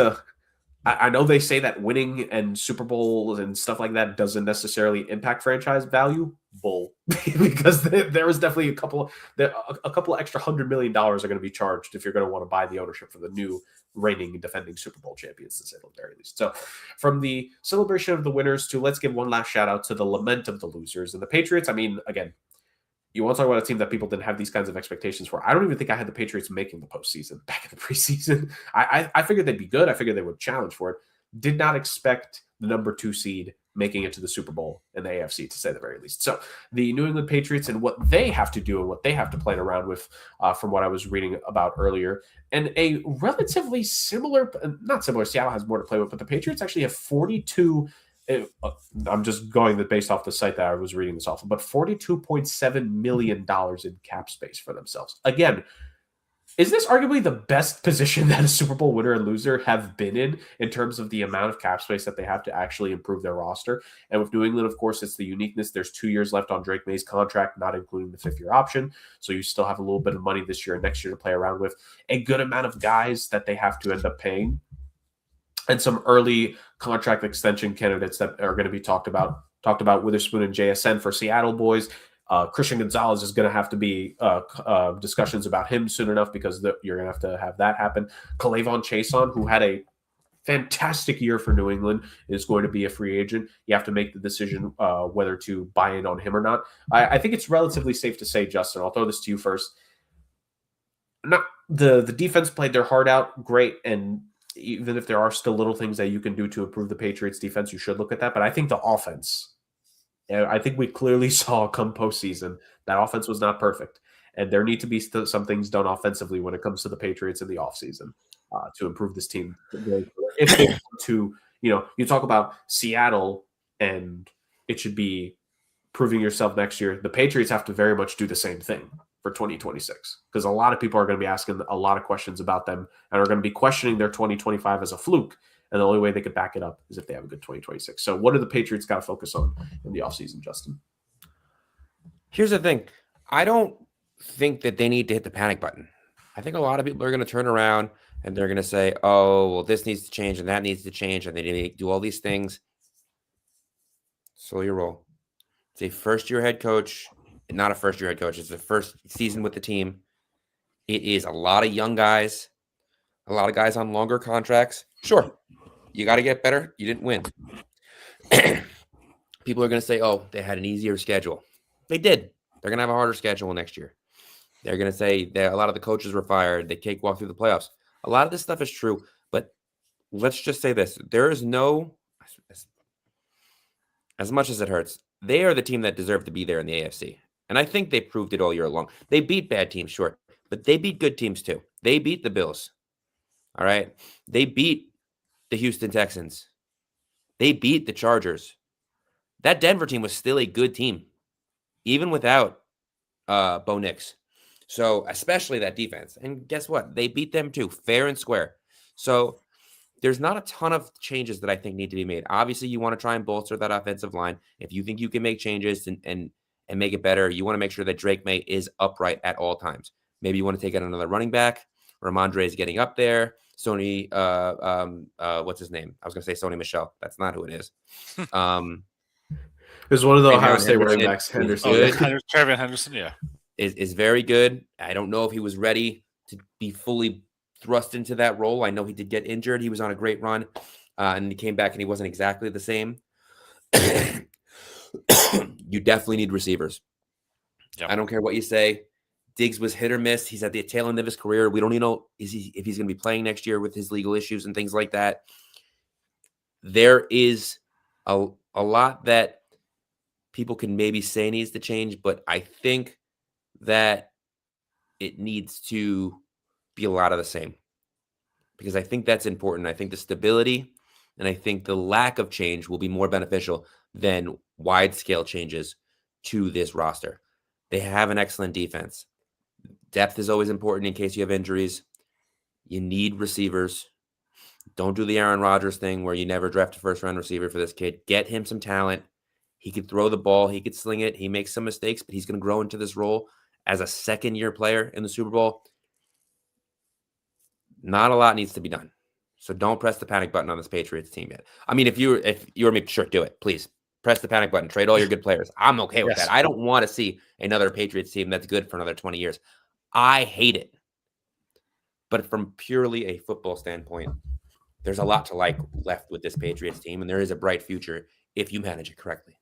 I know they say that winning and Super Bowls and stuff like that doesn't necessarily impact franchise value. Bull, because there was definitely a couple extra $100 million are going to be charged if you're going to want to buy the ownership for the new reigning and defending Super Bowl champions, to say the very least. So from the celebration of the winners to let's give one last shout out to the lament of the losers. And the Patriots, I mean, again, you want to talk about a team that people didn't have these kinds of expectations for. I don't even think I had the Patriots making the postseason back in the preseason. I figured they'd be good. I figured they would challenge for it. Did not expect the number 2 seed making it to the Super Bowl in the AFC, to say the very least. So the New England Patriots and what they have to do and what they have to play around with, from what I was reading about earlier, and a relatively similar, not similar, Seattle has more to play with, but the Patriots actually have 42. I'm just going based off the site that I was reading this off of, but $42.7 million in cap space for themselves. Again, is this arguably the best position that a Super Bowl winner and loser have been in terms of the amount of cap space that they have to actually improve their roster? And with New England, of course, it's the uniqueness. There's 2 years left on Drake May's contract, not including the 5th-year option. So you still have a little bit of money this year and next year to play around with. A good amount of guys that they have to end up paying, and some early contract extension candidates that are going to be talked about Witherspoon and JSN for Seattle boys. Christian Gonzalez is going to have to be discussions about him soon enough, because you're going to have that happen. K'Lavon Chaisson, who had a fantastic year for New England, is going to be a free agent. You have to make the decision whether to buy in on him or not. I think it's relatively safe to say, Justin, I'll throw this to you first. Not the defense played their heart out, great, and even if there are still little things that you can do to improve the Patriots defense, you should look at that. But I think the offense, I think we clearly saw come postseason that offense was not perfect. And there need to be some things done offensively when it comes to the Patriots in the offseason to improve this team. If they want to, you talk about Seattle and it should be proving yourself next year. The Patriots have to very much do the same thing. for 2026? Because a lot of people are going to be asking a lot of questions about them and are going to be questioning their 2025 as a fluke. And the only way they could back it up is if they have a good 2026. So what do the Patriots got to focus on in the offseason, Justin? Here's the thing. I don't think that they need to hit the panic button. I think a lot of people are going to turn around and they're going to say, oh, well, this needs to change and that needs to change, and they need to do all these things. Slow your roll. It's a first-year head coach. Not a first-year head coach. It's the first season with the team. It is a lot of young guys, a lot of guys on longer contracts. Sure, you got to get better. You didn't win. People are going to say, oh, they had an easier schedule. They did. They're going to have a harder schedule next year. They're going to say that a lot of the coaches were fired. They cakewalked through the playoffs. A lot of this stuff is true, but let's just say this. There is no, as much as it hurts, they are the team that deserved to be there in the AFC. And I think they proved it all year long. They beat bad teams, sure, but they beat good teams too. They beat the Bills. All right. They beat the Houston Texans. They beat the Chargers. That Denver team was still a good team, even without Bo Nix. So especially that defense. And guess what? They beat them too, fair and square. So there's not a ton of changes that I think need to be made. Obviously, you want to try and bolster that offensive line. If you think you can make changes and make it better, you want to make sure that Drake May is upright at all times. Maybe you want to take out another running back. Ramondre is getting up there. Sony, what's his name? I was going to say Sony Michel. That's not who it is. It was one of the Ohio State running backs, Henderson. Trevor Henderson, yeah. Is very good. I don't know if he was ready to be fully thrust into that role. I know he did get injured. He was on a great run, and he came back, and he wasn't exactly the same. You definitely need receivers. Yep. I don't care what you say. Diggs was hit or miss. He's at the tail end of his career. We don't even know if he's going to be playing next year with his legal issues and things like that. There is a lot that people can maybe say needs to change, but I think that it needs to be a lot of the same, because I think that's important. I think the stability and I think the lack of change will be more beneficial than wide scale changes to this roster. They have an excellent defense. Depth is always important in case you have injuries. You need receivers. Don't do the Aaron Rodgers thing where you never draft a first round receiver for this kid. Get him some talent. He could throw the ball. He could sling it. He makes some mistakes, but he's going to grow into this role as a second-year player in the Super Bowl. Not a lot needs to be done. So don't press the panic button on this Patriots team yet. I mean, if you were me, sure, do it. Please press the panic button. Trade all your good players. I'm okay with that. I don't want to see another Patriots team that's good for another 20 years. I hate it. But from purely a football standpoint, there's a lot to like left with this Patriots team, and there is a bright future if you manage it correctly.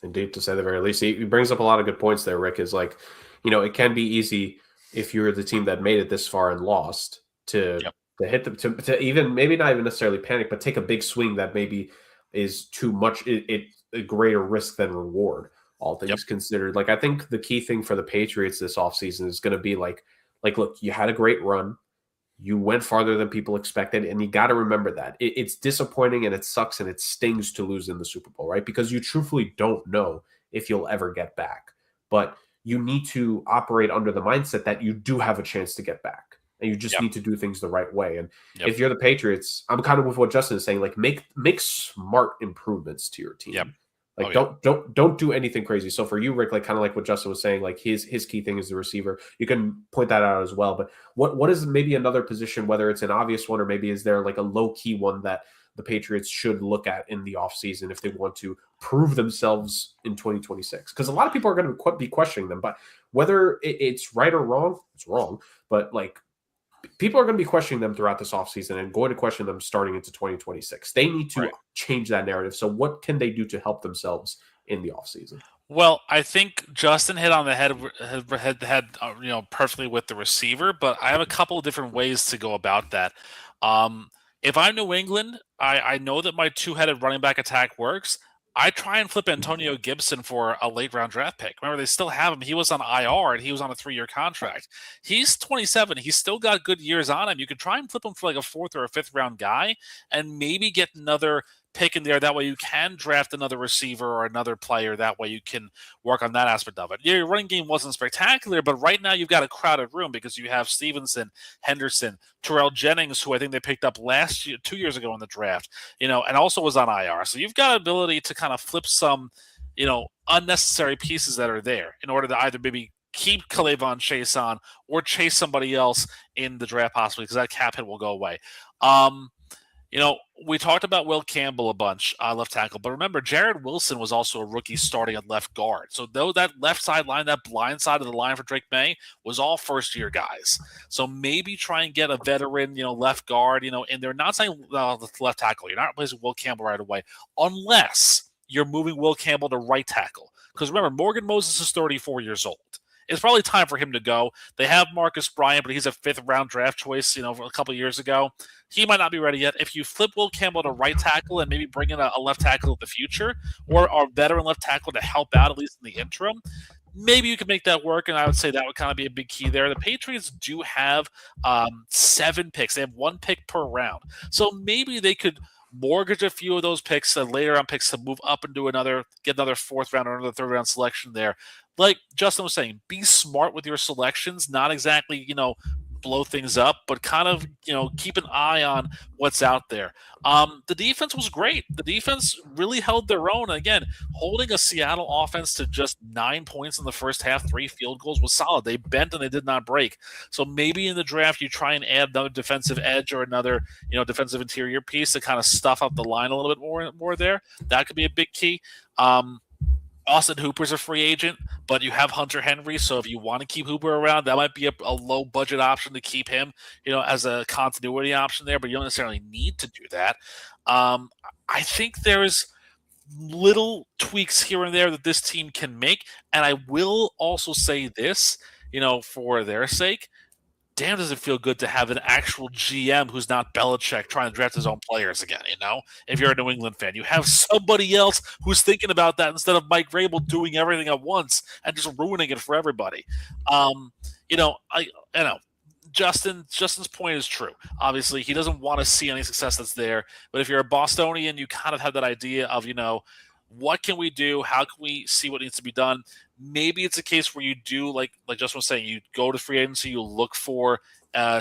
Indeed, to say the very least. He brings up a lot of good points there, Rick, is like, it can be easy if you're the team that made it this far and lost to hit them, to even maybe not even necessarily panic, but take a big swing that maybe is too much, a greater risk than reward, all things considered. Like, I think the key thing for the Patriots this offseason is going to be like, look, you had a great run. You went farther than people expected, and you got to remember that. It's disappointing, and it sucks, and it stings to lose in the Super Bowl, right? Because you truthfully don't know if you'll ever get back. But you need to operate under the mindset that you do have a chance to get back, and you just need to do things the right way. And if you're the Patriots, I'm kind of with what Justin is saying, like make smart improvements to your team. Like don't do anything crazy. So for you, Rick, like kind of like what Justin was saying, like his key thing is the receiver. You can point that out as well. But what is maybe another position, whether it's an obvious one or maybe is there like a low key one that the Patriots should look at in the offseason if they want to prove themselves in 2026? Because a lot of people are going to be questioning them, but whether it's right or wrong, it's wrong. But like, people are going to be questioning them throughout this offseason and going to question them starting into 2026. They need to change that narrative. So what can they do to help themselves in the offseason? Well, I think Justin hit on the head perfectly with the receiver, but I have a couple of different ways to go about that. If I'm New England, I know that my two-headed running back attack works. I try and flip Antonio Gibson for a late-round draft pick. Remember, they still have him. He was on IR, and he was on a 3-year contract. He's 27. He's still got good years on him. You could try and flip him for like a 4th or a 5th round guy and maybe get another pick in there. That way you can draft another receiver or another player. That way you can work on that aspect of it. Yeah, your running game wasn't spectacular, but right now you've got a crowded room because you have Stevenson, Henderson, Terrell Jennings, who I think they picked up 2 years ago in the draft, and also was on IR. So you've got ability to kind of flip some, unnecessary pieces that are there in order to either maybe keep K'Lavon Chase on or chase somebody else in the draft possibly because that cap hit will go away. We talked about Will Campbell a bunch, left tackle, but remember, Jared Wilson was also a rookie starting at left guard. So though that left side line, that blind side of the line for Drake May was all first-year guys. So maybe try and get a veteran, left guard, and they're not saying left tackle. You're not replacing Will Campbell right away unless you're moving Will Campbell to right tackle. Because remember, Morgan Moses is 34 years old. It's probably time for him to go. They have Marcus Bryant, but he's a fifth-round draft choice, a couple of years ago. He might not be ready yet. If you flip Will Campbell to right tackle and maybe bring in a left tackle in the future or a veteran left tackle to help out at least in the interim, maybe you can make that work, and I would say that would kind of be a big key there. The Patriots do have 7 picks. They have 1 pick per round. So maybe they could mortgage a few of those picks, later on picks to move up and get another 4th round or another 3rd round selection there. Like Justin was saying, be smart with your selections, not exactly, blow things up, but kind of, keep an eye on what's out there. The defense was great. The defense really held their own. Again, holding a Seattle offense to just 9 points in the first half, 3 field goals was solid. They bent and they did not break. So maybe in the draft, you try and add another defensive edge or another, defensive interior piece to kind of stuff up the line a little bit more there. That could be a big key. Austin Hooper's a free agent, but you have Hunter Henry, so if you want to keep Hooper around, that might be a low-budget option to keep him, as a continuity option there, but you don't necessarily need to do that. I think there's little tweaks here and there that this team can make, and I will also say this, for their sake, damn, does it feel good to have an actual GM who's not Belichick trying to draft his own players again, If you're a New England fan, you have somebody else who's thinking about that instead of Mike Vrabel doing everything at once and just ruining it for everybody. Justin's point is true. Obviously, he doesn't want to see any success that's there. But if you're a Bostonian, you kind of have that idea of, what can we do? How can we see what needs to be done? Maybe it's a case where you do, like Justin was saying, you go to free agency, you look for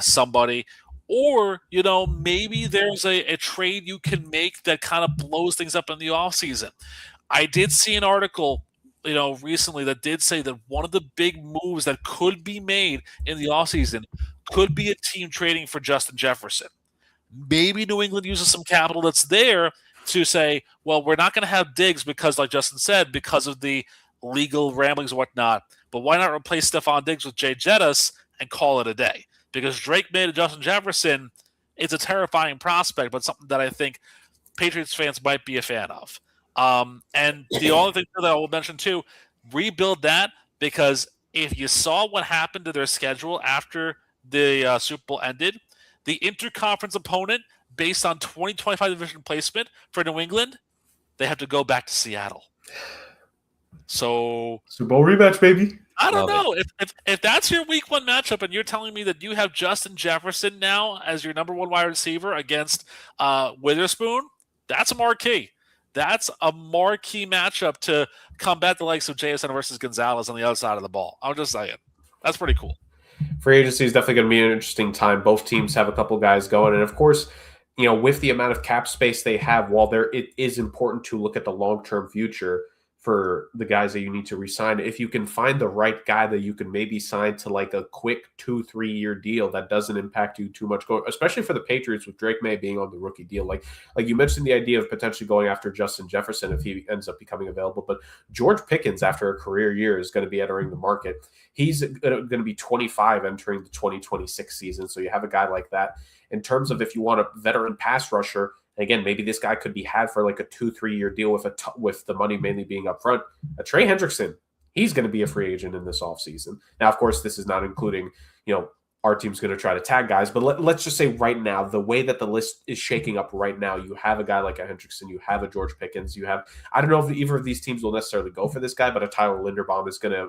somebody. Or, maybe there's a trade you can make that kind of blows things up in the offseason. I did see an article recently that did say that one of the big moves that could be made in the offseason could be a team trading for Justin Jefferson. Maybe New England uses some capital that's there to say, well, we're not going to have Diggs because, like Justin said, because of the legal ramblings and whatnot, but why not replace Stephon Diggs with Jay Jettis and call it a day? Because Drake May to Justin Jefferson, it's a terrifying prospect, but something that I think Patriots fans might be a fan of. And the only thing that I will mention too, rebuild that, because if you saw what happened to their schedule after the Super Bowl ended, the interconference opponent based on 2025 division placement for New England, they have to go back to Seattle. So Super Bowl rematch, baby. I don't know. If that's your week 1 matchup and you're telling me that you have Justin Jefferson now as your number 1 wide receiver against Witherspoon, that's a marquee. That's a marquee matchup to combat the likes of JSN versus Gonzalez on the other side of the ball. I'm just saying. That's pretty cool. Free agency is definitely going to be an interesting time. Both teams have a couple guys going. And, of course, with the amount of cap space they have, it is important to look at the long-term future for the guys that you need to resign. If you can find the right guy that you can maybe sign to like a quick 2-3 year deal that doesn't impact you too much, especially for the Patriots with Drake May being on the rookie deal. Like you mentioned the idea of potentially going after Justin Jefferson if he ends up becoming available, but George Pickens after a career year is going to be entering the market. He's going to be 25 entering the 2026 season. So you have a guy like that. In terms of if you want a veteran pass rusher, again, maybe this guy could be had for like a 2-3 year deal with the money mainly being up front. Trey Hendrickson, he's going to be a free agent in this offseason. Now, of course, this is not including, our team's going to try to tag guys, but let's just say right now, the way that the list is shaking up right now, you have a guy like a Hendrickson, you have a George Pickens, I don't know if either of these teams will necessarily go for this guy, but a Tyler Linderbaum is going to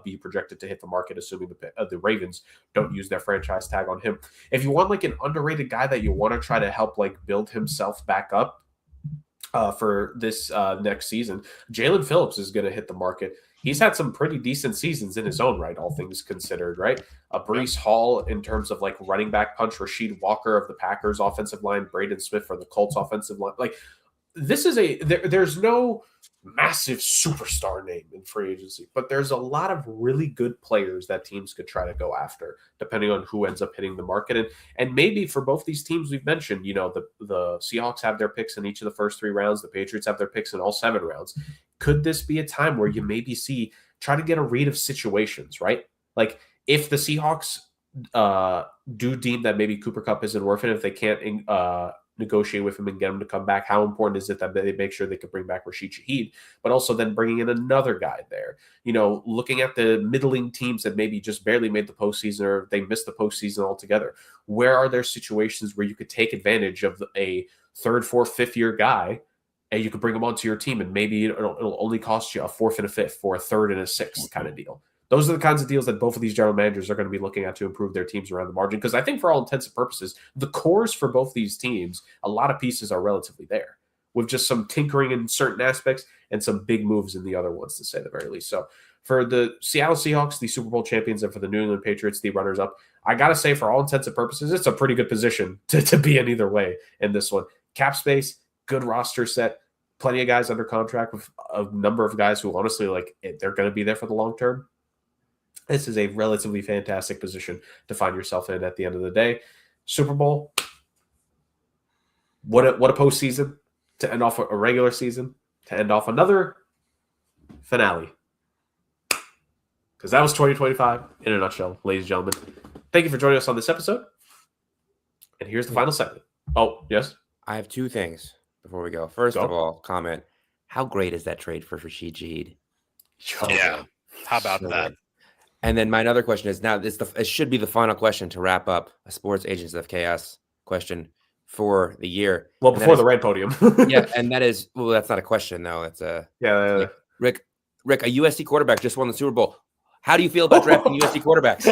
be projected to hit the market, assuming the Ravens don't use their franchise tag on him. If you want like an underrated guy that you want to try to help like build himself back up, for this next season. Jalen Phillips is going to hit the market. He's had some pretty decent seasons in his own right, all things considered, right? Brees Hall in terms of like running back punch, Rasheed Walker of the Packers offensive line, Braden Smith for the Colts offensive line. Like this is there's no massive superstar name in free agency, but there's a lot of really good players that teams could try to go after depending on who ends up hitting the market. And maybe for both these teams we've mentioned, the Seahawks have their picks in each of the first 3 rounds. The Patriots have their picks in all 7 rounds. Could this be a time where you maybe try to get a read of situations, right? Like if the Seahawks do deem that maybe Cooper Kupp isn't worth it, if they can't negotiate with him and get him to come back, how important is it that they make sure they can bring back Rashid Shaheed, but also then bringing in another guy there? Looking at the middling teams that maybe just barely made the postseason or they missed the postseason altogether, where are there situations where you could take advantage of a 3rd, 4th, 5th year guy and you could bring him onto your team and maybe it'll only cost you a 4th and a 5th or a 3rd and a 6th kind of deal? Those are the kinds of deals that both of these general managers are going to be looking at to improve their teams around the margin. Because I think for all intents and purposes, the cores for both these teams, a lot of pieces are relatively there with just some tinkering in certain aspects and some big moves in the other ones, to say the very least. So for the Seattle Seahawks, the Super Bowl champions, and for the New England Patriots, the runners-up, I got to say for all intents and purposes, it's a pretty good position to be in either way in this one. Cap space, good roster set, plenty of guys under contract with a number of guys who honestly, they're going to be there for the long term. This is a relatively fantastic position to find yourself in at the end of the day. Super Bowl, what a postseason to end off a regular season, to end off another finale. Because that was 2025 in a nutshell, ladies and gentlemen. Thank you for joining us on this episode. And here's the final segment. Oh, yes? I have 2 things before we go. First of all, comment, how great is that trade for Rashid Shaheed? Yeah. How about that? Good. And then my other question is, now it should be the final question to wrap up a Sports Agents of Chaos question for the year. Well, before the red podium. Yeah, and that is, well, that's not a question though. It's like, Rick, a USC quarterback just won the Super Bowl. How do you feel about drafting USC quarterbacks?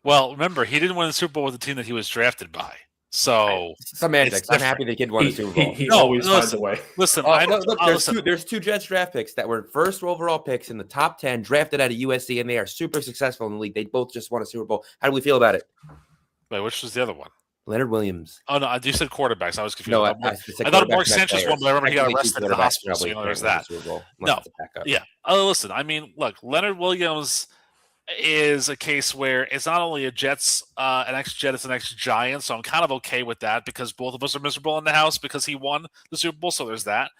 Well, remember, he didn't win the Super Bowl with the team that he was drafted by. So semantics. I'm happy the kid won the Super Bowl. He always finds a way. Listen, there's 2 Jets draft picks that were first overall picks in the top 10 drafted out of USC, and they are super successful in the league. They both just won a Super Bowl. How do we feel about it? Wait, which was the other one? Leonard Williams. Oh, no, you said quarterbacks. I was confused. No, I thought Mark Sanchez won, but I remember he got arrested in the hospital. So there's that. No, yeah. Listen, I mean, look, Leonard Williams is a case where it's not only an ex-Jet, it's an ex-Giant, so I'm kind of okay with that because both of us are miserable in the house because he won the Super Bowl, so there's that.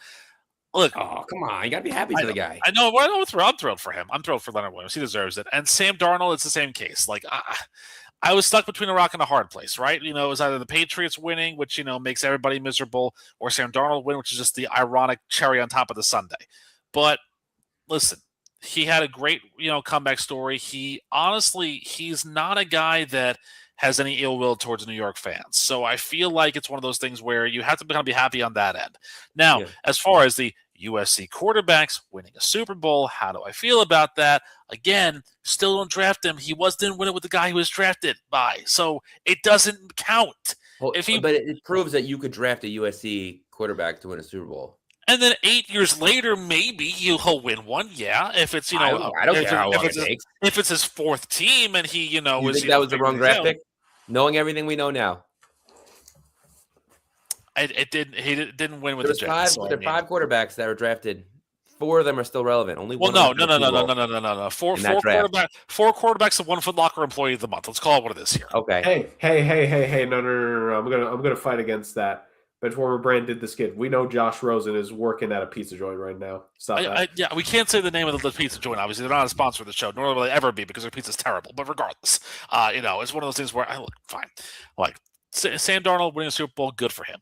Look, oh, come on. You got to be happy for the guy. I know. I'm thrilled for him. I'm thrilled for Leonard Williams. He deserves it. And Sam Darnold, it's the same case. Like, I was stuck between a rock and a hard place, right? It was either the Patriots winning, which, makes everybody miserable, or Sam Darnold winning, which is just the ironic cherry on top of the sundae. But listen, he had a great, comeback story. He's not a guy that has any ill will towards New York fans. So I feel like it's one of those things where you have to kind of be happy on that end. Now, as far as the USC quarterbacks winning a Super Bowl, how do I feel about that? Again, still don't draft him. He didn't win it with the guy who was drafted by. So it doesn't count. Well, but it proves that you could draft a USC quarterback to win a Super Bowl. And then 8 years later, maybe he'll win one. Yeah, if it's I don't care how long it takes. If it's his 4th team and he you think that was the wrong draft pick, knowing everything we know now. He didn't win with the Jets. There are 5 quarterbacks that were drafted. 4 of them are still relevant. Only one. No. 4 quarterbacks and 1 Foot Locker employee of the month. Let's call it what it is here. Okay. Hey! No. I'm gonna fight against that. Benchwarmer Brand did the skid. We know Josh Rosen is working at a pizza joint right now. Stop that. Yeah, we can't say the name of the pizza joint. Obviously, they're not a sponsor of the show, nor will they ever be because their pizza's terrible. But regardless, it's one of those things where I look fine. Like Sam Darnold winning a Super Bowl, good for him.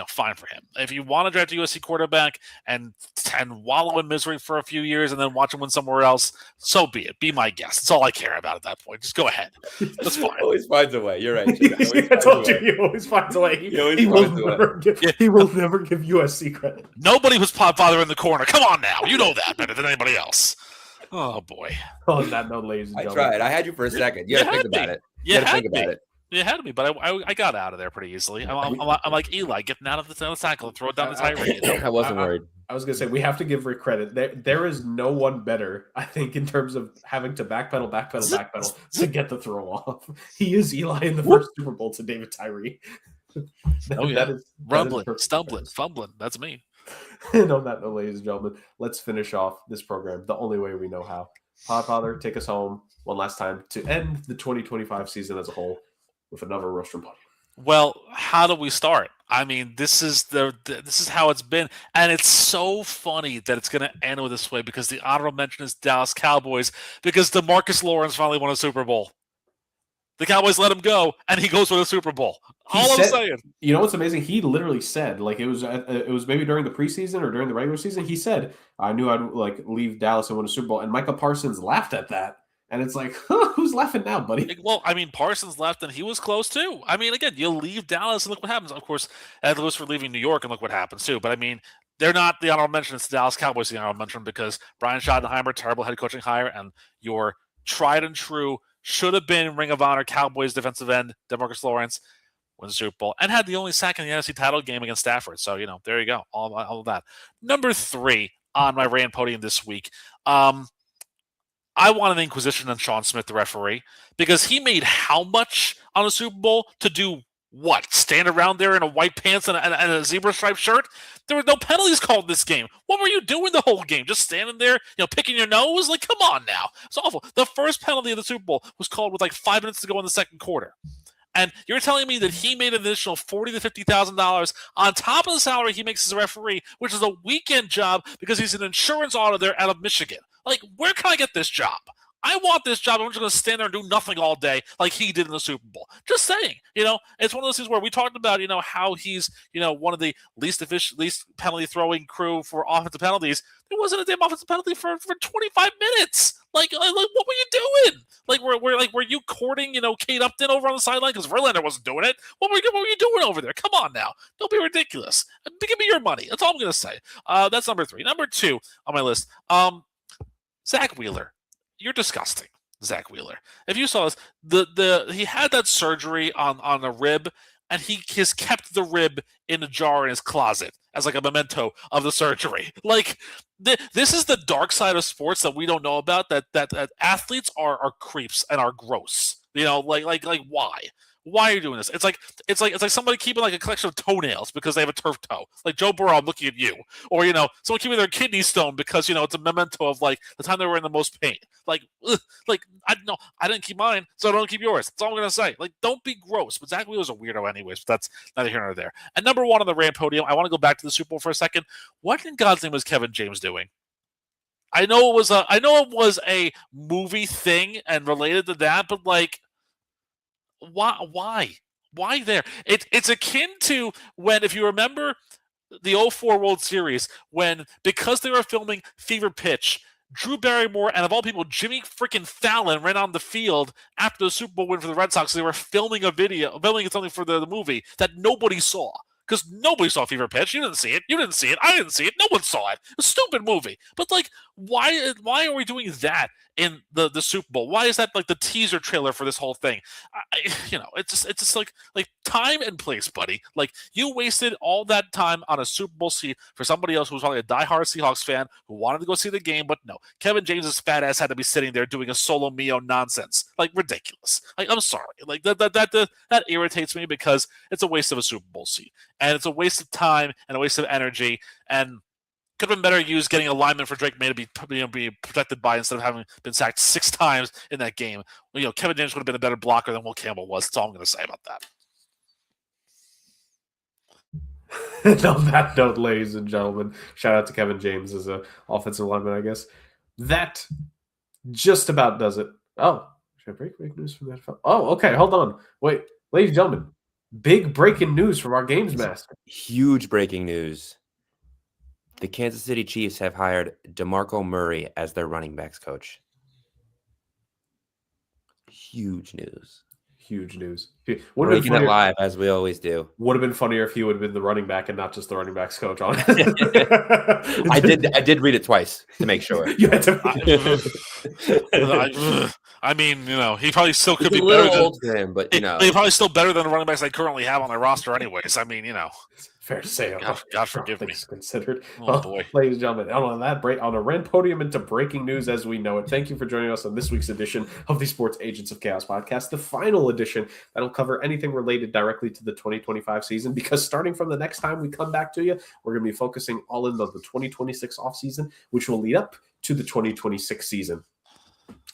Fine for him. If you want to draft a USC quarterback and wallow in misery for a few years and then watch him win somewhere else, so be it. Be my guest. That's all I care about at that point. Just go ahead. That's fine. He always finds a way. You're right. I told you, he always finds a way. He will never give USC credit. Nobody was father in the corner. Come on now. You know that better than anybody else. Oh, boy. On that note, ladies and gentlemen. I tried. I had you for a second. You had to think about it. You had to think about it. You had me, but I got out of there pretty easily. I'm like Eli, getting out of the tackle and throw it down the Tyree. I wasn't worried. I was going to say, we have to give Rick credit. There is no one better, I think, in terms of having to backpedal to get the throw off. He is Eli in the first Super Bowl to David Tyree. Rumbling, stumbling, fumbling. That's me. And on that note, ladies and gentlemen, let's finish off this program the only way we know how. Podfather, take us home one last time to end the 2025 season as a whole with another roast and podium. Well, how do we start? I mean, this is how it's been, and it's so funny that it's going to end with this way because the honorable mention is Dallas Cowboys because DeMarcus Lawrence finally won a Super Bowl. The Cowboys let him go, and he goes with a Super Bowl. I'm saying. You know what's amazing? He literally said, like it was maybe during the preseason or during the regular season. He said, "I knew I'd like leave Dallas and win a Super Bowl," and Micah Parsons laughed at that. And it's like, who's laughing now, buddy? Well, I mean, Parsons left, and he was close too. I mean, again, you leave Dallas, and look what happens. Of course, Ed Lewis for leaving New York, and look what happens too. But I mean, they're not the honorable mention. It's the Dallas Cowboys the honorable mention because Brian Schottenheimer, terrible head coaching hire, and your tried and true should have been Ring of Honor Cowboys defensive end DeMarcus Lawrence wins the Super Bowl and had the only sack in the NFC title game against Stafford. So there you go, all of that. Number 3 on my rant podium this week. I want an inquisition on Sean Smith, the referee, because he made how much on a Super Bowl to do what? Stand around there in a white pants and a zebra striped shirt? There were no penalties called this game. What were you doing the whole game? Just standing there, picking your nose? Like, come on now. It's awful. The first penalty of the Super Bowl was called with like 5 minutes to go in the second quarter. And you're telling me that he made an additional $40,000 to $50,000 on top of the salary he makes as a referee, which is a weekend job because he's an insurance auditor out of Michigan. Like, where can I get this job? I want this job. I'm just going to stand there and do nothing all day like he did in the Super Bowl. Just saying, it's one of those things where we talked about, how he's, one of the least penalty throwing crew for offensive penalties. There wasn't a damn offensive penalty for 25 minutes. Like what were you doing? Like, were you courting, Kate Upton over on the sideline because Verlander wasn't doing it? What were you doing over there? Come on now. Don't be ridiculous. Give me your money. That's all I'm going to say. That's number 3. Number 2 on my list. Zach Wheeler. You're disgusting, Zach Wheeler. If you saw this, he had that surgery on a rib, and he has kept the rib in a jar in his closet as like a memento of the surgery. Like, this is the dark side of sports that we don't know about. That athletes are creeps and are gross. Like why? Why are you doing this? It's like somebody keeping like a collection of toenails because they have a turf toe. Like Joe Burrow, I'm looking at you. Or someone keeping their kidney stone because it's a memento of like the time they were in the most pain. Like I didn't keep mine, so I don't keep yours. That's all I'm gonna say. Like, don't be gross. But Zach Wheeler's a weirdo anyways. But that's neither here nor there. And number 1 on the rant podium, I want to go back to the Super Bowl for a second. What in God's name was Kevin James doing? I know it was a movie thing and related to that, but like, why there? It's akin to when, if you remember the 04 World Series, because they were filming Fever Pitch, Drew Barrymore and, of all people, Jimmy freaking Fallon ran on the field after the Super Bowl win for the Red Sox. They were filming something for the movie that nobody saw. Because nobody saw Fever Pitch. You didn't see it. You didn't see it. I didn't see it. No one saw it. A stupid movie. But like, why are we doing that in the Super Bowl? Why is that like the teaser trailer for this whole thing? It's just like time and place, buddy. Like, you wasted all that time on a Super Bowl seat for somebody else who was probably a diehard Seahawks fan who wanted to go see the game, but no. Kevin James's fat ass had to be sitting there doing a solo mio nonsense. Like, ridiculous. Like, I'm sorry. Like, that irritates me because it's a waste of a Super Bowl seat. And it's a waste of time and a waste of energy, and could have been better used getting a lineman for Drake May to be protected by instead of having been sacked 6 times in that game. Kevin James would have been a better blocker than Will Campbell was. That's all I'm going to say about that. And on that note, ladies and gentlemen, shout out to Kevin James as an offensive lineman, I guess. That just about does it. Oh, should I break news from that? Oh, okay, hold on. Wait, ladies and gentlemen, big breaking news from our games master. Huge breaking news. The Kansas City Chiefs have hired DeMarco Murray as their running backs coach. Huge news. Huge news. We're making it live, as we always do. Would have been funnier if he would have been the running back and not just the running backs coach on it. I did read it twice to make sure. You had to. I mean, he probably still could He's be a better little than. old for him, but He's probably still better than the running backs I currently have on my roster, anyways. I mean, Fair to say. God forgive me. Things considered. Oh boy. Ladies and gentlemen, on a red podium into breaking news as we know it. Thank you for joining us on this week's edition of the Sports Agents of Chaos podcast, the final edition that'll cover anything related directly to the 2025 season. Because starting from the next time we come back to you, we're going to be focusing all in on the 2026 offseason, which will lead up to the 2026 season.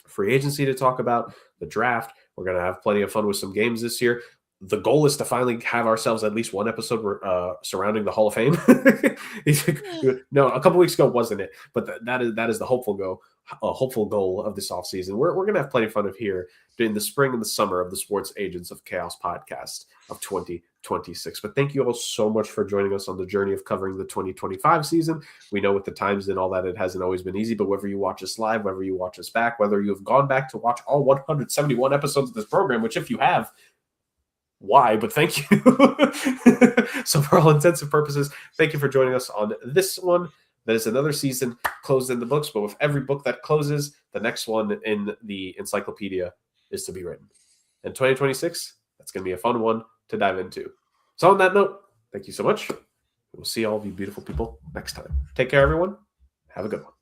Free agency to talk about, the draft. We're going to have plenty of fun with some games this year. The goal is to finally have ourselves at least one episode surrounding the Hall of Fame. No, a couple weeks ago wasn't it? But that is the hopeful goal of this offseason. We're going to have plenty of fun here during the spring and the summer of the Sports Agents of Chaos podcast of 2026. But thank you all so much for joining us on the journey of covering the 2025 season. We know with the times and all that, it hasn't always been easy, but whether you watch us live, whether you watch us back, whether you have gone back to watch all 171 episodes of this program, which if you have, why, but thank you. So for all intents and purposes, thank you for joining us on this one. That is another season closed in the books, but with every book that closes, the next one in the encyclopedia is to be written. And 2026, that's going to be a fun one to dive into. So on that note, thank you so much. We'll see all of you beautiful people next time. Take care, everyone. Have a good one.